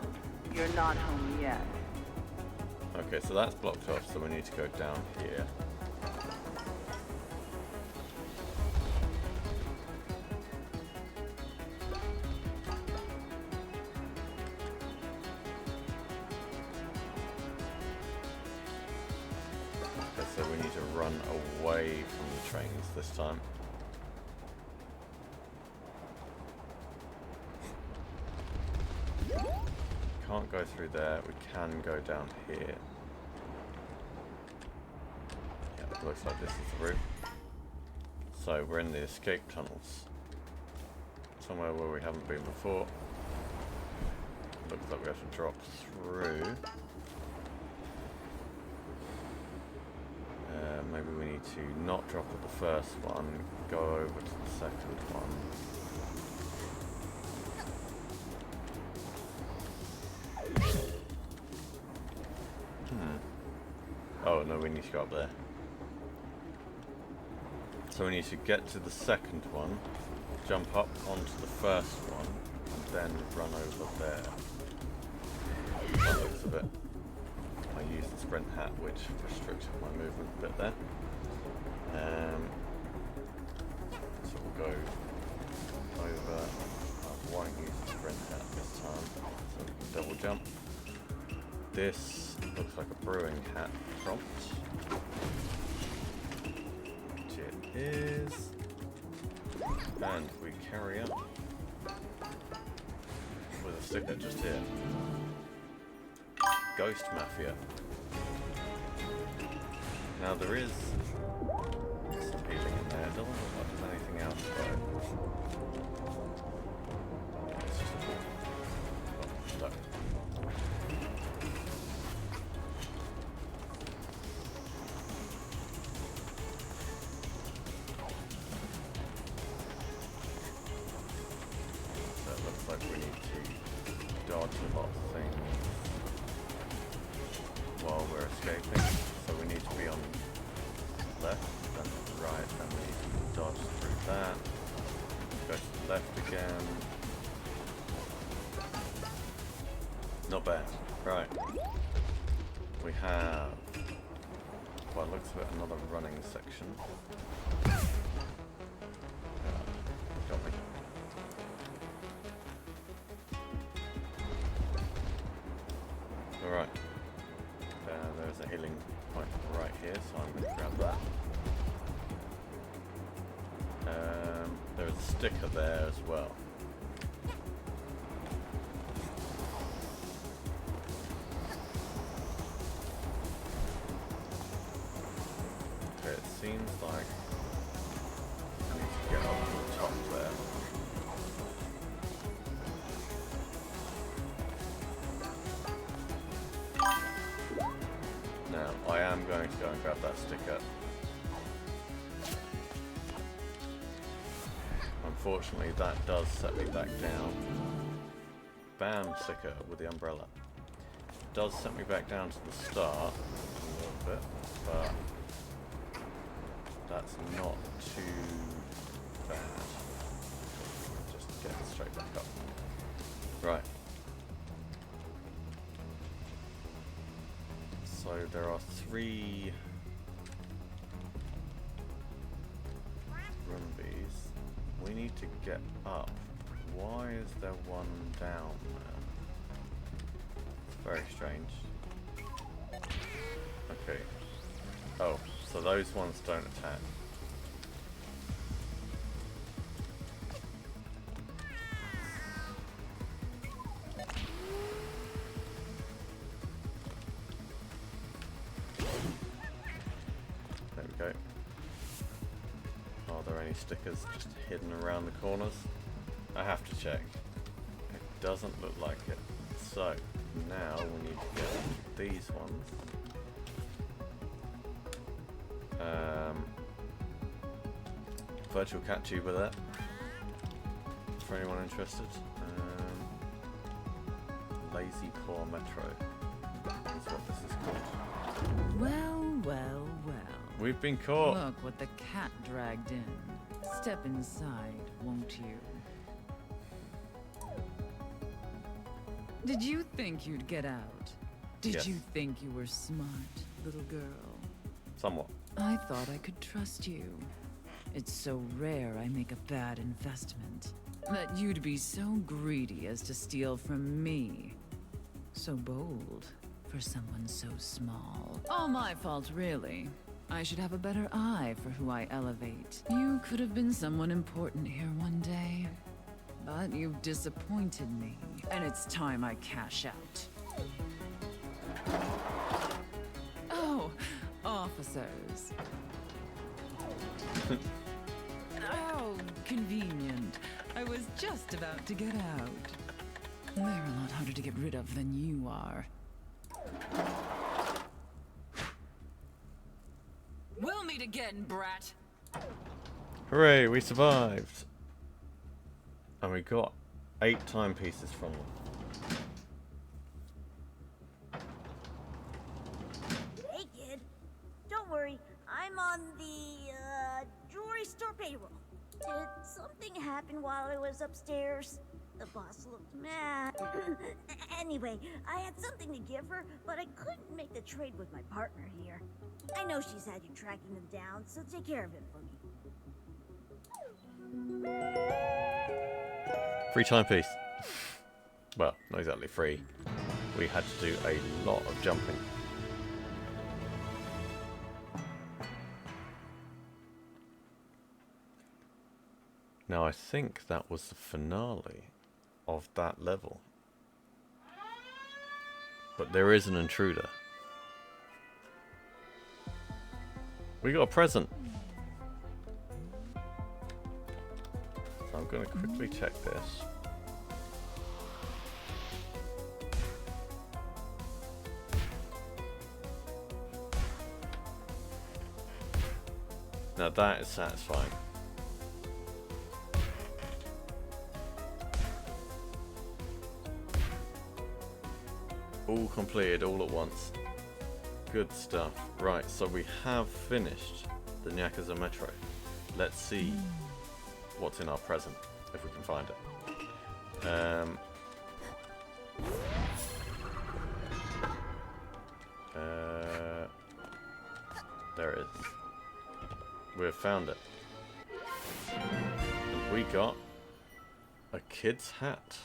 You're not home yet. Okay, so that's blocked off, so we need to go down here. Okay, so we need to run away from the trains this time. Can't go through there, we can go down here. Yeah, looks like this is the route. So we're in the escape tunnels. Somewhere where we haven't been before. Looks like we have to drop through. Maybe we need to not drop at the first one, go over to the second one. Oh no, we need to go up there. So we need to get to the second one, jump up onto the first one, and then run over there. By the looks of it. I used the sprint hat, which restricted my movement a bit there. So we'll go over. I won't use the sprint hat this time, so we can double jump. This looks like a brewing hat prompt. Which it is. And we carry on with a sticker just here. Ghost Mafia. Now there is some healing in there. It doesn't look like there's anything else though. It's just stuck. dodge a lot of things while we're escaping. So we need to be on the left, then the right, then we need to dodge through that. Go to the left again. Not bad. Right. We have, by the looks of it, another running section. Got me. Alright. There's a healing point right here, so I'm going to grab that. There's a sticker there as well. Okay, it seems like I need to get up to the top there. Now, I am going to go and grab that sticker. Unfortunately, that does set me back down. Bam, sticker with the umbrella. It does set me back down to the start a little bit, but that's not too bad. Just get straight back up. Right. So there are 3 rumbies. We need to get up. Why is there one down there? It's very strange. Okay. Oh, so those ones don't attack. There we go. Are there any stickers just hidden around the corners? I have to check. It doesn't look like it. So, now we need to get these ones. Virtual cat tuber there. For anyone interested. Lazy Paw Metro is what this is called. Well, well, well. We've been caught. Look what the cat dragged in. Step inside, won't you? Did you think you'd get out? Did Yes. you think you were smart, little girl? Somewhat. I thought I could trust you. It's so rare I make a bad investment. That you'd be so greedy as to steal from me. So bold for someone so small. All my fault, really. I should have a better eye for who I elevate. You could have been someone important here one day. But you've disappointed me, and it's time I cash out. Oh, officers. Oh, convenient. I was just about to get out. They're a lot harder to get rid of than you are. We'll meet again, brat. Hooray, we survived. And we got 8 timepieces from them. Hey, kid. Don't worry. I'm on the, jewelry store payroll. Did something happen while I was upstairs? The boss looked mad. Anyway, I had something to give her, but I couldn't make the trade with my partner here. I know she's had you tracking them down, so take care of it for me. Free timepiece. Well, not exactly free. We had to do a lot of jumping. Now I think that was the finale of that level. But there is an intruder. We got a present. So I'm going to quickly check this. Now that is satisfying. all completed all at once. Good stuff. Right, so we have finished the Nyakuza Metro. Let's see what's in our present, if we can find it. There it is. We've found it. And we got a kid's hat.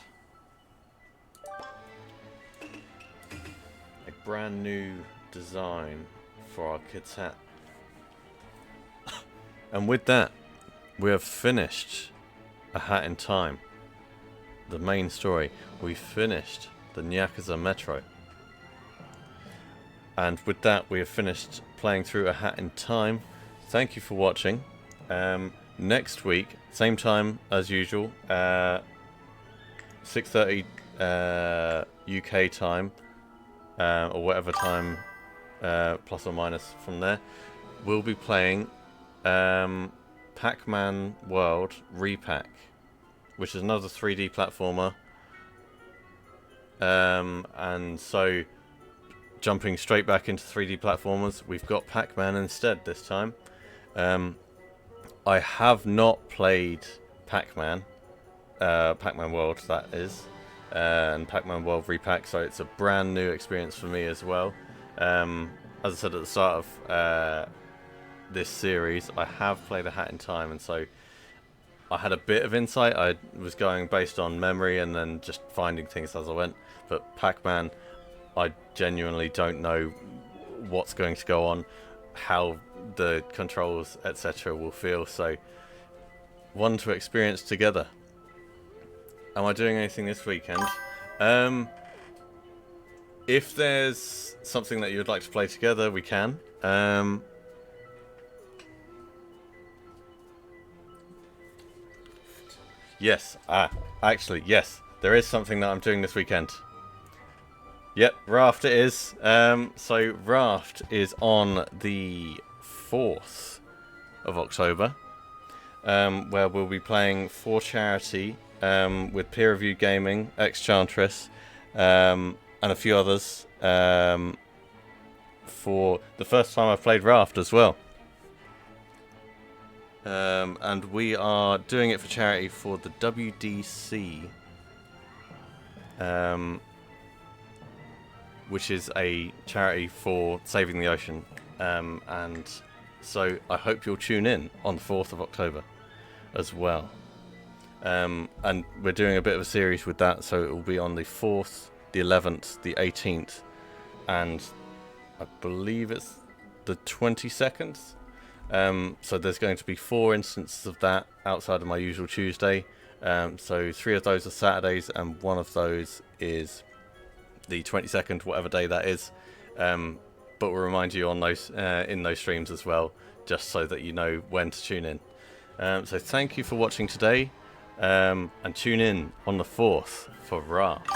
A brand new design for our kid's hat. And with that, we have finished A Hat in Time. The main story. We finished the Nyakuza Metro. And with that, we have finished playing through A Hat in Time. Thank you for watching. Next week, same time as usual, 6:30 UK time, or whatever time, plus or minus from there, we'll be playing Pac-Man World Repack, which is another 3D platformer. And so, jumping straight back into 3D platformers, we've got Pac-Man instead this time. I have not played Pac-Man, Pac-Man World that is, and Pac-Man World Repack, so it's a brand new experience for me as well. As I said at the start of this series, I have played A Hat in Time, and so I had a bit of insight. I was going based on memory and then just finding things as I went, but Pac-Man, I genuinely don't know what's going to go on, how the controls etc. will feel, so one to experience together. Am I doing anything this weekend? If there's something that you'd like to play together, we can. Yes, actually, yes, there is something that I'm doing this weekend. Yep, Raft it is. So Raft is on the 4th of October, where we'll be playing for charity with Peer Review Gaming, Enchantress, and a few others, for the first time I've played Raft as well. And we are doing it for charity for the WDC, which is a charity for saving the ocean. And so I hope you'll tune in on the 4th of October as well. And we're doing a bit of a series with that, so it will be on the 4th, the 11th, the 18th, and I believe it's the 22nd. So there's going to be 4 instances of that outside of my usual Tuesday. So 3 of those are Saturdays, and 1 of those is the 22nd, whatever day that is. But we'll remind you on those in those streams as well, just so that you know when to tune in. So thank you for watching today, and tune in on the 4th for Raft.